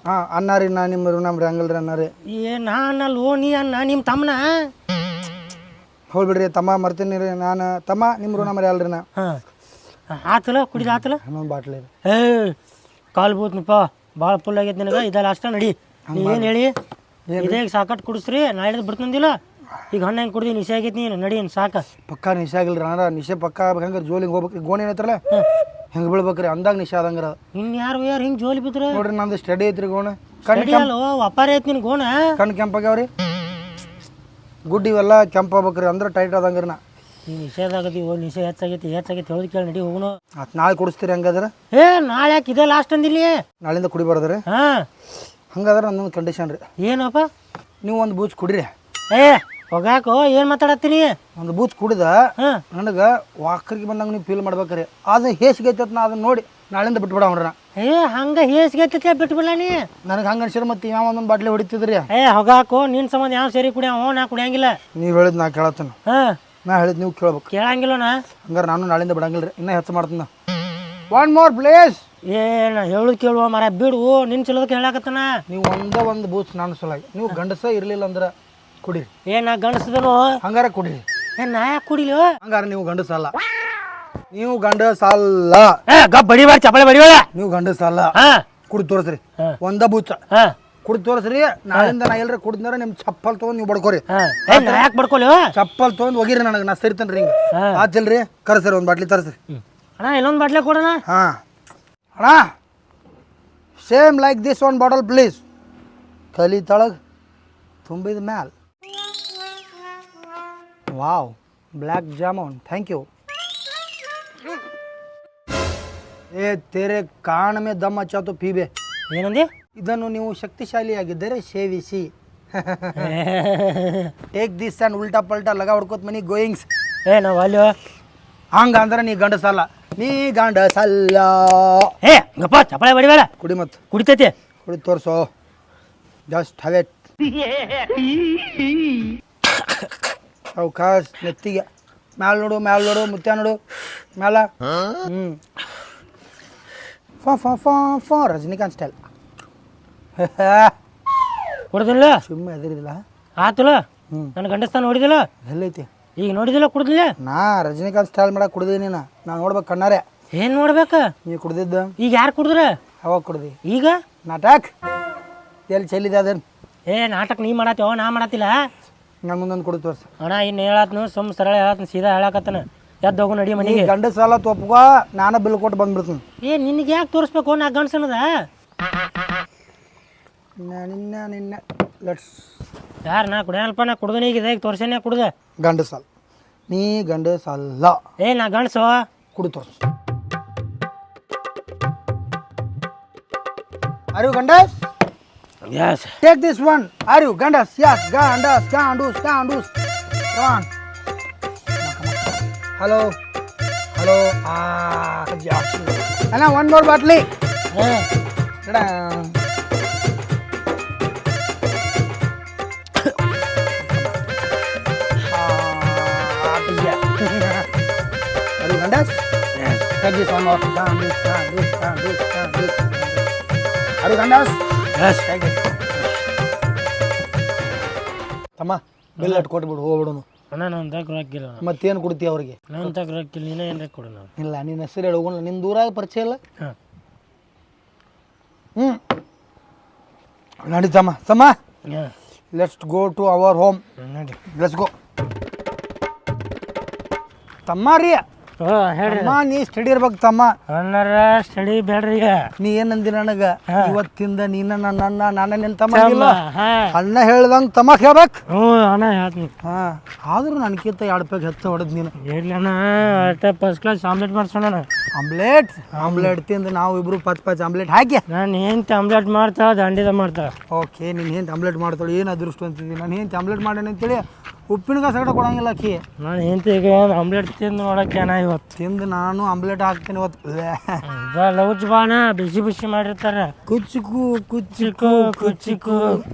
Speaker 2: ಹಾಂ ಅನ್ನ ರೀ ನಾನು ನಿಮ್ಮ ಋಣ ಮರೆಯಂಗಿಲ್ಲ ರೀ ಅನ್ನ ರೀ.
Speaker 3: ಏ ನಾನಲ್ಲ ನೀ ಅನ್ನ ನಿಮ್ಮ ತಮ್ಮನ.
Speaker 2: ಹೋಗ್ಬಿಡ್ರಿ ತಮ್ಮ ಮರ್ತೀನಿ ರೀ ನಾನು. ತಮ್ಮ ನಿಮ್ಮ ಋಣ ಮರೆಯಲ್ಲ ರೀ ನಾ.
Speaker 3: ಹಾಂ ಆತಲ್ಲ ಕುಡಿದ ಆತಲ್ಲ
Speaker 2: ಇನ್ನೊಂದು ಬಾಟ್ಲಿ ರೀ.
Speaker 3: ಏ ಕಾಲು ಬೋತ್ನಪ್ಪ ಭಾಳ ಫುಲ್ ಆಗೈತೆ ನಿನಗೆ ಇದೆಲ್ಲ ಅಷ್ಟ ನಡಿ. ಏನು ಹೇಳಿ ಇದೇ ಸಾಕಟ್ಟು ಕುಡಿಸ್ರಿ ನಾಳೆ ಬಿಡ್ತಂದಿಲ್ಲ ಈಗ ಹಣ್ಣು ಹೆಂಗೆ ಕುಡ್ದು ನಿಶೆ ಆಗೈತಿ ನೀನು ನಡಿ ಏನು ಸಾಕ
Speaker 2: ಪಕ್ಕ ನಿಶೆ ಆಗಿಲ್ಲ ರೀ ಅಣ್ಣ. ನಿಶೆ ಪಕ್ಕ ಆಗ್ಬೇಕಂದ್ರೆ ಜೋಲಿಗೆ ಹೋಗ್ಬೇಕು. ಗೋಣಿ ಏನೈತ್ರಲ್ಲ ಹೆಂಗೆ ಬೀಳ್ಬೇಕ್ರಿ ಅಂದಾಗ ನಿಶೆ ಆದಂಗ್ರ.
Speaker 3: ಇನ್ಯಾರು ಹಿಂಗೆ ಜೋಲಿ ಬಿದ್ರೆ
Speaker 2: ನೋಡ್ರಿ ನಂದು ಸ್ಟಡಿ ಐತ್ರಿ ಗೋಣ.
Speaker 3: ಕಡಿ ಅಲ್ಲ ವ್ಯಾಪಾರ ಐತಿ ನಿನ್ ಗೋಣ.
Speaker 2: ಕಣ್ಣು ಕೆಂಪಾಗ್ಯಾವ್ರಿ ಗುಡ್ ಇವೆಲ್ಲ ಕೆಂಪಾಗ್ಬೇಕ್ರಿ ಅಂದ್ರೆ ಟೈಟ್ ಆದಂಗ್ರಿ ನಾ.
Speaker 3: ನೀನು ನಿಷೇಧಾಗತಿ ನಿಷೆ ಹೆಚ್ಚಾಗೈತಿ ಹೇಳಿ ಕೇಳಿ ನಡಿ ಹೋಗುನು.
Speaker 2: ಅದು ನಾಳೆ ಕುಡಿಸ್ತೀರಿ ಹಂಗಾದ್ರೆ?
Speaker 3: ಏ ನಾಳೆ ಯಾಕೆ ಇದೇ ಲಾಸ್ಟ್ ಅಂದಿಲ್ಲಿ
Speaker 2: ನಾಳಿಂದ ಕುಡಿಬಾರ್ದ್ರಿ? ಹಾಂ ಹಂಗಾದ್ರೆ ನನ್ನೊಂದು ಕಂಡೀಷನ್ ರೀ.
Speaker 3: ಏನಪ್ಪ?
Speaker 2: ನೀವು ಒಂದು ಬೂಚ್ ಕುಡಿರಿ.
Speaker 3: ಏ ಹೋಗಾಕೋ ಏನು ಮಾತಾಡತ್ತೀನಿ?
Speaker 2: ಒಂದು ಬೂಚ್ ಕುಡಿದ ನನಗೆ ವಾಕರಿಗೆ ಬಂದಂಗೆ ನೀವು ಫೀಲ್ ಮಾಡ್ಬೇಕ್ರಿ. ಅದು ಹೇಸಿಗೈತೆ ನಾ ಅದನ್ನ ನೋಡಿ ನಾಳಿಂದ ಬಿಟ್ಬಿಡ ಅವ್ರ.
Speaker 3: ಏ ಹಂಗೆ ಹೇಸಿಗೈತೆ ಬಿಟ್ಬಿಡ ನೀ.
Speaker 2: ನನಗೆ ಹಂಗೆ ಅನ್ಸಿರ ಮತ್ತೆ ಯಾವ ಒಂದೊಂದು ಬಾಟ್ಲಿ ಹೊಡಿತಿದ್ರಿ.
Speaker 3: ಏ ಹೋಗಾಕೋ ನಿನ್ನ ಸಂಬಂಧ ಯಾವ ಸೇರಿ ಕುಡಿಯೋ ನಾ ಕುಡಿಯಂಗಿಲ್ಲ.
Speaker 2: ನೀವು ಹೇಳಿದ್ ನಾ ಕೇಳತ್ತೇನೆ.
Speaker 3: ಹಾಂ
Speaker 2: ನಾ ಹೇಳಿದ್ ನೀವು ಕೇಳ್ಬೇಕು.
Speaker 3: ಕೇಳಂಗಿಲ್ಲನ
Speaker 2: ಹಂಗಾರೆ ನಾನು ನಾಳಿಂದ ಬಿಡಂಗಿಲ್ಲ ರೀ. ಇನ್ನೂ ಹೆಚ್ಚು ಮಾಡ್ತೀನಿ. One more place.
Speaker 3: ಏನು ಹೇಳುದು ಕೇಳುವ ಮರ ಬಿಡು ನಿನ್ನ ಚಲೋದಕ್ಕೆ ಹೇಳಕತ್ತಾನ.
Speaker 2: ನೀವು ಒಂದು ಬೂಚ್ ನಾನು ಸಲುವಾಗಿ ನೀವು ಗಂಡಸ ಇರಲಿಲ್ಲ ಅಂದ್ರೆ ಕುಡೀರಿ.
Speaker 3: ಏ ನಾ ಗಂಡಸದನು
Speaker 2: ಹಂಗಾರೆ ಕುಡೀರಿ.
Speaker 3: ಏ ನಾ ಯಾಕೆ ಕುಡಿಲಿ?
Speaker 2: ಹಂಗಾರೆ ನೀವು ಗಂಡಸಲ್ಲ. ನೀವು ಗಂಡಸಲ್ಲ.
Speaker 3: ಗಪ್ ಬಡಿಬೇಡ ಚಪ್ಪಳೆ ಬಡಿಬೇಡ.
Speaker 2: ನೀವು ಗಂಡಸಲ್ಲ.
Speaker 3: ಹಾಂ
Speaker 2: ಕುಡಿದು ತೋರಿಸ್ರಿ ಒಂದ ಬೂಚ.
Speaker 3: ಹಾಂ
Speaker 2: ಕುಡಿದು ತೋರಿಸ್ರಿ. ನಾಳಿಂದ ನಾ ಎಲ್ಲರ ಕುಡಿದ್ರೆ ನಿಮ್ಮ ಚಪ್ಪಲ್ ತೊಗೊಂಡು ನೀವು ಬಡ್ಕೋರಿ.
Speaker 3: ಹಾಂ ನಾ ಯಾಕೆ ಬಡ್ಕೊಲಿ?
Speaker 2: ಚಪ್ಪಲ್ ತೊಗೊಂಡು ಹೋಗಿರಿ ನನಗೆ ನಾ ಸರಿತೇನೆ ರೀ. ಹಿಂಗೆ ಆಚಲ್ರಿ ಕರೆಸ್ರಿ ಒಂದು ಬಾಟ್ಲಿ ತರಿಸ್ರಿ.
Speaker 3: ಅಣ್ಣ ಇನ್ನೊಂದು ಬಾಟ್ಲೆ ಕೊಡೋಣ.
Speaker 2: ಹಾಂ ಅಣ್ಣ same like this one bottle please. ಕಲಿ ತಳಗ್ ತುಂಬಿದ ಮ್ಯಾಲ wow black jamun thank you. ಏ ತೇರೆ ಕಾಣ ಮೇ ದಮ್ ಅಚ್ಚಾ ತೋ ಪೀಬೆ.
Speaker 3: ಏನಂದಿ?
Speaker 2: ಇದನ್ನು ನೀವು ಶಕ್ತಿಶಾಲಿಯಾಗಿದ್ದರೆ ಸೇವಿಸಿ. ಟೇಕ್ ದಿಸ್ ಆ್ಯಂಡ್ ಉಲ್ಟಾ ಪಲ್ಟಾ ಲಗ ಹೊಡ್ಕೋತ ಮನಿ ಗೋಯಿಂಗ್ಸ್.
Speaker 3: ಏ ನಾವು ಅಲ್ಲಿ
Speaker 2: ಹಂಗ ಅಂದ್ರೆ ನೀ ಗಂಡಸಲ್ಲ, ನೀ ಗಂಡಸಲ್ಲ.
Speaker 3: ಏ ಗಪ್ಪ ಚಪ್ಪಳೆ ಬಡಿಬೇಡ.
Speaker 2: ಕುಡಿ ಮತ್ತು
Speaker 3: ಕುಡಿತೈತಿ.
Speaker 2: ಕುಡಿ ತೋರಿಸೋ. Just have it. ಅವಕಾಶ ನೆತ್ತಿಗೆ ಮ್ಯಾಲ ನೋಡು, ಮ್ಯಾಲ ನೋಡು, ಮುತ್ಯ ನೋಡು ಮ್ಯಾಲ. ಫಾ ಫಾ ಫಾ ಫಾ ರಜನಿಕಾಂತ್ ಸ್ಟೈಲ್.
Speaker 3: ಕುಡ್ದಿಲ್ಲ
Speaker 2: ಸುಮ್ಮನೆ ಎದುರಿದಿಲ್ಲ.
Speaker 3: ಆತಲ್ಲ ನನ್ನ ಗಂಡಸ್ತಾನ ನೋಡಿದಿಲ್ಲ,
Speaker 2: ಎಲ್ಲೈತಿ
Speaker 3: ಈಗ ನೋಡಿದಿಲ್ಲ ಕುಡ್ದಿಲ್ಲ.
Speaker 2: ನಾ ರಜನಿಕಾಂತ್ ಸ್ಟೈಲ್ ಮಾಡಕ್ಕೆ ಕುಡ್ದಿದ್ದೀನಿ. ನಾನು ನೋಡ್ಬೇಕು ಕಣ್ಣಾರೆ.
Speaker 3: ಏನು ನೋಡ್ಬೇಕ?
Speaker 2: ನೀ ಕುಡ್ದಿದ್ದ
Speaker 3: ಈಗ ಯಾರು ಕುಡಿದ್ರ?
Speaker 2: ಯಾವಾಗ ಕುಡ್ದಿ?
Speaker 3: ಈಗ
Speaker 2: ನಾಟಕ ಎಲ್ಲಿ ಚೆಲ್ಲಿದೆ ಅದೇನು?
Speaker 3: ಏ ನಾಟಕ ನೀ ಮಾಡತ್ತೀವ, ನಾ ಮಾಡತ್ತಿಲ್ಲ.
Speaker 2: ನಾನು ಮುಂದೊಂದು ಕುಡಿ ತೋರ್ಸ.
Speaker 3: ಅಣ್ಣ ಇನ್ನು ಹೇಳತ್ನು ಸುಮ್ಮ ಸರಳ ಹೇಳತ್ನ, ಸೀದಾ ಹೇಳಕತ್ತನ. ಎದ್ದು ಹೋಗು ನಡಿ ಮನೆಗೆ.
Speaker 2: ಗಂಡ ಸಾಲ ತೊಪ್ಪಗೋ, ನಾನು ಬಿಲ್ ಕೊಟ್ಟು ಬಂದ್ಬಿಡ್ತೀನಿ.
Speaker 3: ಏ ನಿನಗೆ ಯಾಕೆ ತೋರಿಸ್ಬೇಕು? ನಾ ಗಂಡ್ಸನದ
Speaker 2: ನಿನ್ನ ನಿನ್ನ ಲೆಟ್ಸ್.
Speaker 3: ಯಾರು ನಾ ಕುಡಿಯಲ್ಪ? ನಾ ಕುಡ್ದನ ಈಗ ಈಗ ತೋರ್ಸೇನೆ ಕುಡ್ದೆ.
Speaker 2: ಗಂಡ ಸಾಲ ನೀ ಗಂಡ ಸಾಲ.
Speaker 3: ಏ ನಾ ಗಂಡ್ಸು.
Speaker 2: ಕುಡಿ ತೋರ್ಸು. Are you Gandas?
Speaker 3: Yes.
Speaker 2: Take this one. Are you Gandas? Yes, Gandas, Gandus, Gandus. Come on. Hello. Hello. Josh. Anna, one more bottle. Ta-da. Are you Gandas?
Speaker 3: Yes.
Speaker 2: Take this one more. Gandus, Gandus, Gandus, Gandus. Are you Gandas?
Speaker 3: Yes.
Speaker 2: Take it. ತಮ್ಮ bill at ಕೊಟ್ಬಿಡು, ಹೋಗ್ಬಿಡೋನು.
Speaker 3: ಅಣ್ಣ ನಾನು ತಗ ರೊಕ್ಕಿಲ್ಲ.
Speaker 2: ಮತ್ತೇನು ಕೊಡ್ತೀಯ ಅವ್ರಿಗೆ?
Speaker 3: ನಾನು ತಗ ರೊಕ್ಕಿಲ್ಲ, ನೀನೇ ಏನ್ರ ಕೊಡು. ನಾವು
Speaker 2: ಇಲ್ಲ, ನಿನ್ನ ಹೆಸರು ಹೇಳಿ ಹೋಗೋಣ. ನಿನ್ನ ದೂರಾಗ ಪರಿಚಯ ಇಲ್ಲ.
Speaker 3: ಹಾಂ
Speaker 2: ನಡಿ ತಮ್ಮ. ತಮ್ಮ
Speaker 3: ಹಾಂ
Speaker 2: let's go to our home.
Speaker 3: ನಡಿ.
Speaker 2: Let's go. ತಮ್ಮ ರೀ,
Speaker 3: ಓ ಹೇಳ್ರಿ.
Speaker 2: ತಮ್ಮ ನೀ ಸ್ಟಡಿ ಇರ್ಬೇಕು ತಮ್ಮ.
Speaker 3: ಅಣ್ಣರ ಸ್ಟಡಿ ಬೇಡ್ರಿ. ಈಗ
Speaker 2: ನೀ ಏನಂದಿ ನನಗ ಇವತ್ತಿಂದ ನೀನ ನನ್ನ ನಿನ್ನ ತಮ್ಮ ಇಲ್ಲ.
Speaker 3: ಹಾಂ
Speaker 2: ಅಣ್ಣ ಹೇಳ್ದಂಗೆ ತಮ್ಮ ಹೇಳ್ಬೇಕು.
Speaker 3: ಹ್ಞೂ ಅಣ್ಣ ಹೇಳ್ತೀನಿ.
Speaker 2: ಹಾಂ ಆದ್ರೂ ನನಗಿಂತ 2 ರೂಪಾಯಿಗೆ ಹೆಚ್ಚು ಹೊಡೆದ್ ನೀನು.
Speaker 3: ಇರ್ಲಿ ಅಣ್ಣ, ಅಷ್ಟೇ ಫಸ್ಟ್ ಕ್ಲಾಸ್ ಆಮ್ಲೆಟ್ ಮಾಡ್ಸೋಣ.
Speaker 2: ಆಮ್ಲೆಟ್ ತಿಂದು ನಾವು ಇಬ್ರು ಪಚ್ ಆಮ್ಲೆಟ್ ಹಾಕಿ.
Speaker 3: ನಾನು ಏನು ಆಮ್ಲೆಟ್ ಮಾಡ್ತಾ ದಂಡಿದ ಮಾಡ್ತಾ.
Speaker 2: ಓಕೆ, ನೀನು ಏನು ಆಮ್ಲೆಟ್ ಮಾಡ್ತಾಳೆ? ಏನು ಅದೃಷ್ಟ ಅಂತಿದ್ದೀನಿ. ನಾನು ಏನು ಆಮ್ಲೆಟ್ ಮಾಡೇನೆ ಅಂತೇಳಿ ಉಪ್ಪಿನಕಾಯಿ ಸಗಟ ಕೊಡಂಗಿಲ್ಲ ಆಕಿ.
Speaker 3: ನಾನು ಹೆಂಡ್ತಿಗ ಆಮ್ಲೆಟ್ ತಿಂದು ನೋಡಕ್ಕೆ ಏನ ಇವತ್ತು
Speaker 2: ತಿಂದು ನಾನು ಆಮ್ಲೆಟ್ ಹಾಕ್ತೀನಿ ಇವತ್ತು.
Speaker 3: ಲೌಚ್ ಬಾಣ ಬಿಸಿ ಬಿಸಿ ಮಾಡಿರ್ತಾರೆ.
Speaker 2: ಕುಚ್ಚುಕು ಕುಚ್ಚುಕು ಕುಚ್ಚುಕು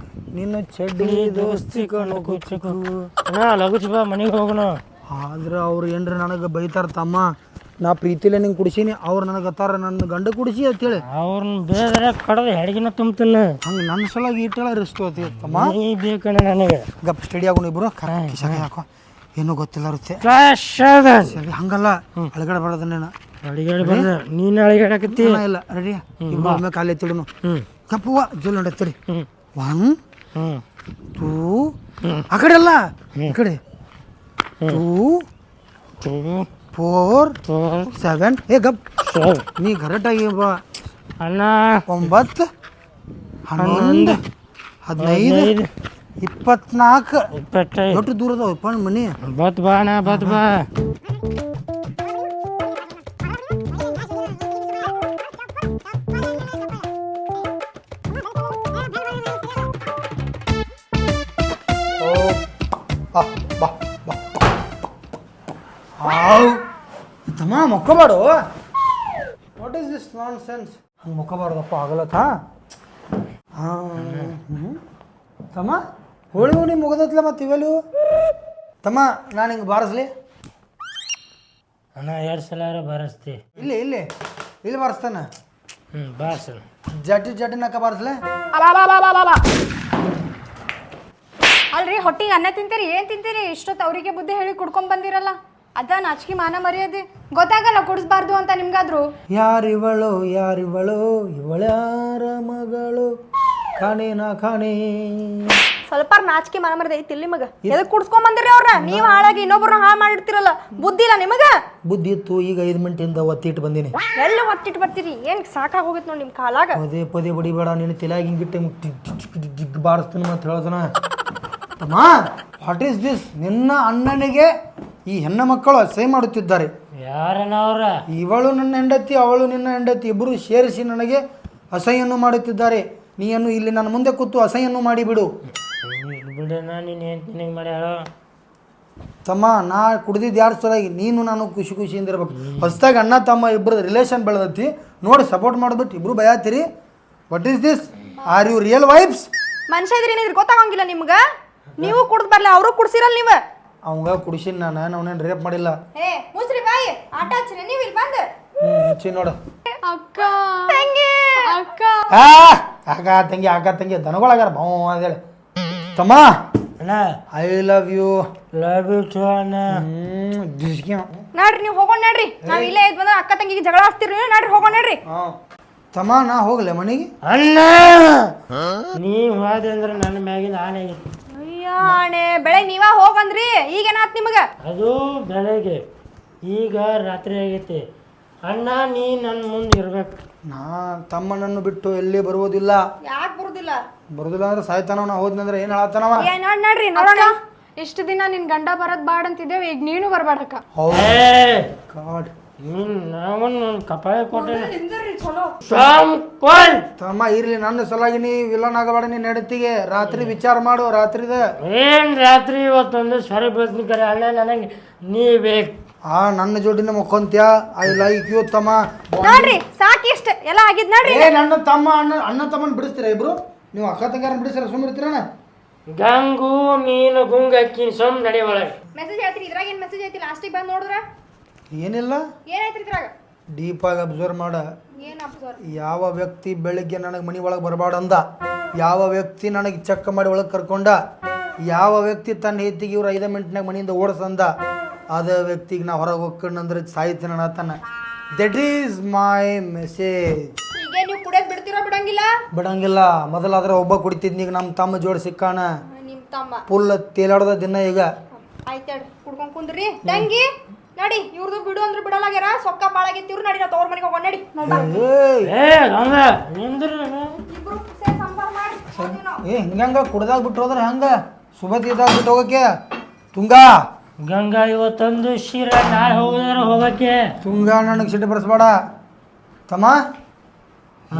Speaker 2: ನಿನ್ನ ಚಡ್ಡಿ ದೋಸ್ತಿ ಕಣು ಕುಚ್ಚುಕು.
Speaker 3: ಲಗುಚ್ ಬಾ ಮನೆಗೆ ಹೋಗೋಣ.
Speaker 2: ಆದ್ರೆ ಅವ್ರು ಏನ್ರ ನನಗೆ ಬೈತಾರ ತಮ್ಮ. ನಾ ಪ್ರೀತಿಲೇ ನಿಂಗೆ ಕುಡಿಸೀನಿ, ಅವ್ರು ನನಗೆ ಗತ್ತಾರ ನನ್ನ ಗಂಡ ಕುಡಿಸಿ ಅಂತೇಳಿ.
Speaker 3: ಅವ್ರನ್ನ ಬೇರೆ ಕಡದ ಹೆಡ್ಗಿನ ತುಂಬ್ತಾನೆ.
Speaker 2: ಹಂಗೆ ನನ್ನ ಸಲಾಗಿ ಇಟ್ಟಲ್ಲ ರಿಸ್ತು ತಮ್ಮ.
Speaker 3: ನೀ ಬೇಕಣ್ಣ ನನಗೆ.
Speaker 2: ಗಪ್ ಸ್ಟಡಿ ಆಗೋಣ ಇಬ್ರು. ಕಿಸಾಗ ಯಾಕೋ ಏನೂ ಗೊತ್ತಿಲ್ಲ ಇರುತ್ತೆ. ಸರಿ ಹಂಗಲ್ಲ, ಅಳಗಡೆ ಬರೋದನ್ನೇನ
Speaker 3: ಅಡಿಗಾಡಿ ಬರ್ದ. ನೀನು ಅಳಿಗಾಡಕತ್ತಿ.
Speaker 2: ಇಲ್ಲ ರೆಡಿ ಇಬ್ರು ಒಮ್ಮೆ ಕಾಲೇ ತಿಡುನು. ಕಪ್ಪುವ ಜೋಲ್ ನೋಡತ್ತೀರಿ. 1 2 ಆ ಕಡೆ ಅಲ್ಲ, ಈ ಕಡೆ 2 4 7. ಏ ಗಪ್ ನೀ ಕರೆಕ್ಟಾಗಿ
Speaker 3: ಅಣ್ಣ.
Speaker 2: 9 11 15 24 ಎಷ್ಟು ದೂರ ಅದಾವಪ್ಪ ನಿಮ್ಮ ಮನೆ.
Speaker 3: ಬತ್ ಬಾ ಅಣ್ಣ, ಬತ್ ಬಾ.
Speaker 2: ಬಾ ಬಾ ಹಾವ್ ತಮ್ಮ ಮೊಕ್ಕಬಾಡು. What is this nonsense? ಹಂಗೆ ಮೊಕ್ಕಬಾರ್ದಪ್ಪ ಆಗಲತ್ತ. ತಮ್ಮ ಹೋಳಿವು ನೀವು ಮುಗದತ್ಲ ಮತ್ತು ಇವೆಲ್ಲೂ ತಮ್ಮ. ನಾನು ಹಿಂಗೆ ಬಾರಿಸ್ಲಿ
Speaker 3: ಅಣ್ಣ? 2 ಸಲ ಬಾರಿಸ್ತಿ.
Speaker 2: ಇಲ್ಲಿ ಇಲ್ಲಿ ಇಲ್ಲಿ ಬಾರಿಸ್ತಾನ.
Speaker 3: ಬಾರ್ಸ.
Speaker 2: ಜಟ್ಟಿನಕ್ಕ ಬಾರಿಸ್ಲೆ.
Speaker 1: ಅಲ್ರಿ ಹೊಟ್ಟಿಗೆ ಅನ್ನ ತಿಂತೀರಿ, ಏನು ತಿಂತೀರಿ? ಇಷ್ಟೊತ್ತು ಅವರಿಗೆ ಬುದ್ಧಿ ಹೇಳಿ ಕುಡ್ಕೊಂಡ್ ಬಂದಿರಲ್ಲ. ಅದ ನಾಚಿಕೆ ಮಾನ ಮರ್ಯಾದೆ ಗೊತ್ತಾಗಲ್ಲ ಕುಡಿಸ್ಬಾರ್ದು ಅಂತ ನಿಮ್ಗಾದ್ರು.
Speaker 2: ಯಾರಿವಳು ಯಾರಿವಳು ಇವಳ್ಯಾರ ಮಗಳು ಕಾಣೇನ ಕಾಣೇ.
Speaker 1: ಸ್ವಲ್ಪ ನಾಚಿಕೆ ಮಾನ ಮರ್ಯಾದೆ ಐತಿ ಇಲ್ಲಿ ಮಗ. ಎದಕ್ಕೆ ಕುಡ್ಸ್ಕೊಂಡ್ ಬಂದಿರಿ ಅವ್ರನ್ನ? ನೀವು ಹಾಳಾಗಿ ಇನ್ನೊಬ್ರನ್ನ ಹಾಳು ಮಾಡಿರ್ತಿರಲ್ಲ, ಬುದ್ಧಿ ಇಲ್ಲ ನಿಮಗ?
Speaker 2: ಬುದ್ಧಿ ಇತ್ತು, ಈಗ 5 ಮಿನಿಟಿಂದ ಒತ್ತಿಟ್ಟು ಬಂದೀನಿ.
Speaker 1: ಎಲ್ಲಿ ಒತ್ತಿಟ್ಟು ಬರ್ತೀರಿ? ಏನು ಸಾಕಾಗೋಗಿತ್ತು ನೋಡಿ ನಿಮ್ಮ ಕಾಲಾಗ.
Speaker 2: ಪದೇ ಪದೇ ಬಡಿಬೇಡ, ನಿನ್ನ ತಲೆಯಾಗಿ ಹಿಂಗಿಟ್ಟೆ ಜಿಗ್ ಬಾರಿಸ್ತೀನಿ ಮತ್ತು ಹೇಳ್ತಾನ. ತಮ್ಮ ವಾಟ್ ಈಸ್ ದಿಸ್? ನಿನ್ನ ಅಣ್ಣನಿಗೆ ಈ ಹೆಣ್ಣು ಮಕ್ಕಳು ಅಸಹ್ಯ ಮಾಡುತ್ತಿದ್ದಾರೆ.
Speaker 3: ಯಾರನ ಅವ್ರ?
Speaker 2: ಇವಳು ನನ್ನ ಹೆಂಡತಿ, ಅವಳು ನಿನ್ನ ಹೆಂಡತಿ, ಇಬ್ಬರು ಸೇರಿಸಿ ನನಗೆ ಅಸಹ್ಯನ್ನು ಮಾಡುತ್ತಿದ್ದಾರೆ. ನೀನು ಇಲ್ಲಿ ನನ್ನ ಮುಂದೆ ಕೂತು ಅಸಹ್ಯನ್ನು ಮಾಡಿಬಿಡು.
Speaker 3: ಬಿಡೋಣ, ನೀನು ಏನು ನಿನಗೆ ಮಾಡ್ಯಾಳ?
Speaker 2: ತಮ್ಮ, ನಾ ಕುಡ್ದಿದ್ದು 2 ಸಲ, ನೀನು ನಾನು ಖುಷಿ ಖುಷಿಯಿಂದ ಇರ್ಬೇಕು. ಹೊಸ್ದಾಗಿ ಅಣ್ಣ ತಮ್ಮ ಇಬ್ಬರು ರಿಲೇಷನ್ ಬೆಳೆದತಿ ನೋಡಿ ಸಪೋರ್ಟ್ ಮಾಡಿಬಿಟ್ಟು ಇಬ್ಬರು ಭಯಾತಿರಿ. What is this? Are you real wives?
Speaker 1: ಮನುಷ್ಯ ಇದ್ರಿ ಏನಿದ್ರಿ ಗೊತ್ತಾಗಂಗಿಲ್ಲ ನಿಮ್ಗೆ? ನೀವು ಕುಡ್ದು ಬರ್ಲಿ, ಅವರು ಕುಡ್ಸಿರಲ್ಲ ನೀವು.
Speaker 2: ಅವಂಗ ಕುಡಿಸಿನ ನಾನು ಅವನೇನು ರೇಪ್ ಮಾಡಿಲ್ಲ.
Speaker 1: ಏ ಮುಸ್ರಿ ಬಾಯಿ, ಆಟ ಹಚ್ಚಿರಿ ನೀವು ಇಲ್ಲಿ ಬಂದು.
Speaker 2: ಮುಚ್ಚಿ ನೋಡು.
Speaker 4: ಅಕ್ಕ ಅಕ್ಕ
Speaker 2: ಅಕ್ಕ ತಂಗಿ ದನಗಳಾಗ್ಯಾರ ಬಾವು ಅಂತೇಳಿ. ತಮ್ಮ,
Speaker 3: ಅಣ್ಣ,
Speaker 2: I love you.
Speaker 3: Love you too ಅಣ್ಣ.
Speaker 1: ನೋಡ್ರಿ ನೀವು ಹೋಗೋಣ ನೋಡ್ರಿ. ನಾವ್ ಇಲ್ಲೇ ಇದ್ ಬಂದ್ರೆ ಅಕ್ಕ ತಂಗಿಗೆ ಜಗಳ ಹಚ್ತಿರಿ. ನೋಡ್ರಿ ಹೋಗೋಣ ನೋಡ್ರಿ.
Speaker 2: ತಮ್ಮ, ನಾ ಹೋಗ್ಲೆ ಮನೆಗೆ?
Speaker 3: ಅಣ್ಣ, ನೀವು ಹೋದೆ ಅಂದ್ರೆ ನನ್ನ ಮ್ಯಾಗಿನ ಆನೆ ಆಗಿತ್ತು.
Speaker 1: ಅಯ್ಯಾಣೆ ಬೆಳಗ್ಗೆ ನೀವ ಹೋಗಂದ್ರಿ, ಈಗೇನಾತ್ ನಿಮಗ?
Speaker 3: ಅದು ಬೆಳಗ್ಗೆ, ಈಗ ರಾತ್ರಿ ಆಗೈತಿ. ಅಣ್ಣ, ನೀ ನನ್ನ ಮುಂದೆ ಇರ್ಬೇಕು.
Speaker 2: ನಾ ತಮ್ಮನನ್ನು ಬಿಟ್ಟು ಎಲ್ಲಿ ಬರುವುದಿಲ್ಲ.
Speaker 1: ಯಾಕೆ ಬರುದಿಲ್ಲ?
Speaker 2: ಬರುದಿಲ್ಲ ಅಂದ್ರೆ ಸಾಯ್ತಾನವ. ನಾ ಹೋದ್ನಂದ್ರೆ ಏನು ಹೇಳತ್ತಾನವ?
Speaker 1: ನೋಡ್ರಿ ನೋಡೋಣ.
Speaker 4: ಇಷ್ಟು ದಿನ ನಿನ್ ಗಂಡ ಬರೋದ್ ಬಾಡ್ ಅಂತಿದ್ದೇವೆ, ಈಗ ನೀನು ಬರ್ಬೇಡಕ್ಕ.
Speaker 2: ಗಾಡ್,
Speaker 3: ನಾವೊಂದು ಕಪಾಳ ಕೊಟ್ಟೆ.
Speaker 2: ತಮ್ಮ ಇರ್ಲಿ, ನನ್ನ ಸಲಾಗಿ ನೀ ವಿಲನ್ ಆಗಬೇಡ. ನೀನ್ ಹೆಂಡತಿಗೆ ರಾತ್ರಿ ವಿಚಾರ ಮಾಡು. ರಾತ್ರಿದ
Speaker 3: ಏನ್ ರಾತ್ರಿ ಇವತ್ತೊಂದು ಸ್ವರ ಬೀಳ್ತೀನಿ ಕರೆ. ಅಣ್ಣ, ನನಗೆ ನೀ ಬೇಕು.
Speaker 2: ನನ್ನ ಜೋಡಿನ ಮುಖಂತ್ಯ. ಐ ಲೈಕ್ ಯು ತಮ್ಮ.
Speaker 1: ನೋಡ್ರಿ ಸಾಕ್ ಇಷ್ಟ ಎಲ್ಲ ಆಗಿದ್ ನೋಡ್ರಿ.
Speaker 2: ನನ್ನ ತಮ್ಮ ಅಣ್ಣ ತಮ್ಮನ್ ಬಿಡಿಸ್ತೀರ ಇಬ್ರು? ನೀವು ಅಕ್ಕ ತಂಗಾರನ್ ಬಿಡಿಸ್ತಾರ ಸುಮ್ಮನೆ
Speaker 3: ಗಂಗು ನೀನು ಗುಂಗ ಅಕ್ಕಿನ ಸೊಮ್ ನಡಿ ಒಳಗೆ.
Speaker 1: ಮೆಸೇಜ್ ಹೇಳ್ತೀರಿ, ಇದ್ರಾಗ ಏನ್ ಮೆಸೇಜ್ ಐತಿ? ಲಾಸ್ಟಿಗೆ ಬಂದ್ ನೋಡಿದ್ರ
Speaker 2: ಏನಿಲ್ಲ.
Speaker 1: ಏನೈತ್ರಿ ಇದ್ರಾಗ?
Speaker 2: ಡೀಪ್ ಆಗಿ ಅಬ್ಸರ್ವ್ ಮಾಡ.
Speaker 1: ಏನ್ ಅಬ್ಸರ್ವ್?
Speaker 2: ಯಾವ ವ್ಯಕ್ತಿ ಬೆಳಿಗ್ಗೆ ನನಗೆ ಮನೆ ಒಳಗೆ ಬರಬಾರ್ದಂದ, ಯಾವ ವ್ಯಕ್ತಿ ನನಗೆ ಚೆಕ್ ಮಾಡಿ ಒಳಗೆ ಕರ್ಕೊಂಡ, ಯಾವ ವ್ಯಕ್ತಿ ತನ್ನ ಹೆತ್ತಿಗೆ ಇವ್ರು 5 ಮಿನಿಟ್ನಾಗ ಮನೆಯಿಂದ ಓಡಿಸಂದ, ಅದ ವ್ಯಕ್ತಿಗೆ ನಾ ಹೊರಗೆ ಹೋಗ್ಕೊಂಡ್ರೆ ಸಾಯ್ತೀನಿ ಅನ್ನತಾನ. That is my message.
Speaker 1: ಈಗ ನೀವು ಕುಡಿಯೋದ್ ಬಿಡ್ತಿರೋ ಬಿಡಂಗಿಲ್ಲ?
Speaker 2: ಬಿಡಂಗಿಲ್ಲ. ಮೊದಲಾದ್ರೆ ಒಬ್ಬ ಕುಡಿತಿದ್ನಿ, ಈಗ ನಮ್ಮ ತಮ್ಮ ಜೋಡಿ ಸಿಕ್ಕಾಣ.
Speaker 1: ನಿಮ್ ತಮ್ಮ
Speaker 2: ಫುಲ್ ತೇಲಾಡ್ದ ದಿನ ಈಗ.
Speaker 1: ಆಯ್ತಾಡ್ ಕುಡ್ಕೊಂಡ್ ಕುಂದ್ರಿ. ತಂಗಿ ನಡಿ, ಇವ್ರದ್ದು ಬಿಡು ಅಂದ್ರೆ ಬಿಡಲಾಗ್ಯಾರ. ಸೊಕ್ಕ ಬಾಳಾಗಿತ್ತು ಇವ್ರು. ನಡಿ, ನಾ ತವ್ರ ಮನೆಗೆ ಹೋಗೋಣ. ನಡಿ ಇಬ್ರು ಸೇರಿ ಸಂಸಾರ ಮಾಡಿ ಹೋಗ್ತೀವಿ ನಾವು.
Speaker 2: ಹಿಂಗ ಕುಡ್ದಾಗ ಬಿಟ್ಟು ಹೋದ್ರೆ ಹಂಗ ಸುಬತ್ತಿದಾಗ ಬಿಟ್ಟು ಹೋಗಕ್ಕೆ? ತುಂಗ
Speaker 3: ಗಂಗಾ ಇವತ್ತೊಂದು ಶಿರ, ನಾಳೆ ಹೋಗಿದ್ರೆ ಹೋಗಕ್ಕೆ.
Speaker 2: ತುಂಗ ನನಗೆ ಸಿಟ್ಟು ಬರೆಸ್ಬೇಡ ತಮ್ಮ.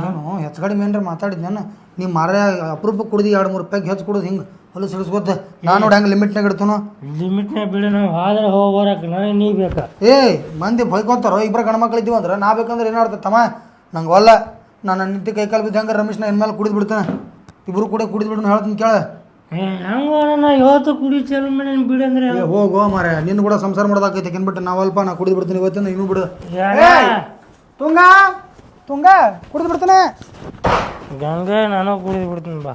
Speaker 2: ಏನು ಹೆಚ್ಚು ಕಡಿಮೆ ಏನ್ರ ಮಾತಾಡಿದ್ ನಾನು? ನೀವು ಮಾರ ಅಪರೂಪ ಕುಡ್ದು 2-3 ರೂಪಾಯಿಗೆ ಹೆಚ್ಚು ಕುಡ್ದು ಹಿಂಗೆ ಹೊಲ ಸಿಡಿಸ್ಕೊತ. ನಾನು ನೋಡಿ ಹಂಗೆ ಲಿಮಿಟ್ನಾಗ ಇಡ್ತಾನು.
Speaker 3: ಲಿಮಿಟ್ನಾಗ ಬಿಡು, ನಾವು ಆದ್ರೆ ಹೋಗ್ಬರಕ್ಕೆ ನನಗೆ ನೀ ಬೇಕಾ?
Speaker 2: ಮಂದಿ ಬೈಕೊಂತಾರೋ? ಇಬ್ಬರು ಗಣಮಕ್ಳು ಇದ್ದೀವಿ ಅಂದ್ರೆ ನಾ ಬೇಕಂದ್ರೆ ಏನಾಡ್ತದೆ ತಮ್ಮ? ನಂಗೆ ಒಲ್ಲ. ನಾನು ನಿಂತು ಕೈ ಕಾಲು ಬಿದ್ದು ಹಂಗೆ ರಮೇಶ್ನ ಇನ್ಮೇಲೆ ಕುಡಿದು ಬಿಡ್ತಾನೆ. ಇಬ್ಬರು ಕೂಡ ಕುಡಿದು ಬಿಡು ಹೇಳ್ತೀನಿ ಕೇಳ.
Speaker 3: ಹೆಂಗ ಇವತ್ತು ಕುಡಿ ಚಲು ಮಾಡಿ ಬಿಡಂದ್ರೆ
Speaker 2: ಹೋಗೋ ಮಾರ, ನಿನ್ನ ಕೂಡ ಸಂಸಾರ ಮಾಡೋದಾಕೈತೆ ಕೆನ್ಬಿಟ್ಟು ನಾವಲ್ಪ ನಾ ಕುಡಿದು ಬಿಡ್ತೀನಿ ಇವತ್ತಿನ. ಇನ್ನೂ ಬಿಡು. ತುಂಗ ತುಂಗ ಕುಡಿದು ಬಿಡ್ತಾನೆ.
Speaker 3: ಗಂಗಾ ನಾನು ಕುಡಿದು ಬಿಡ್ತೀನಿ ಬಾ.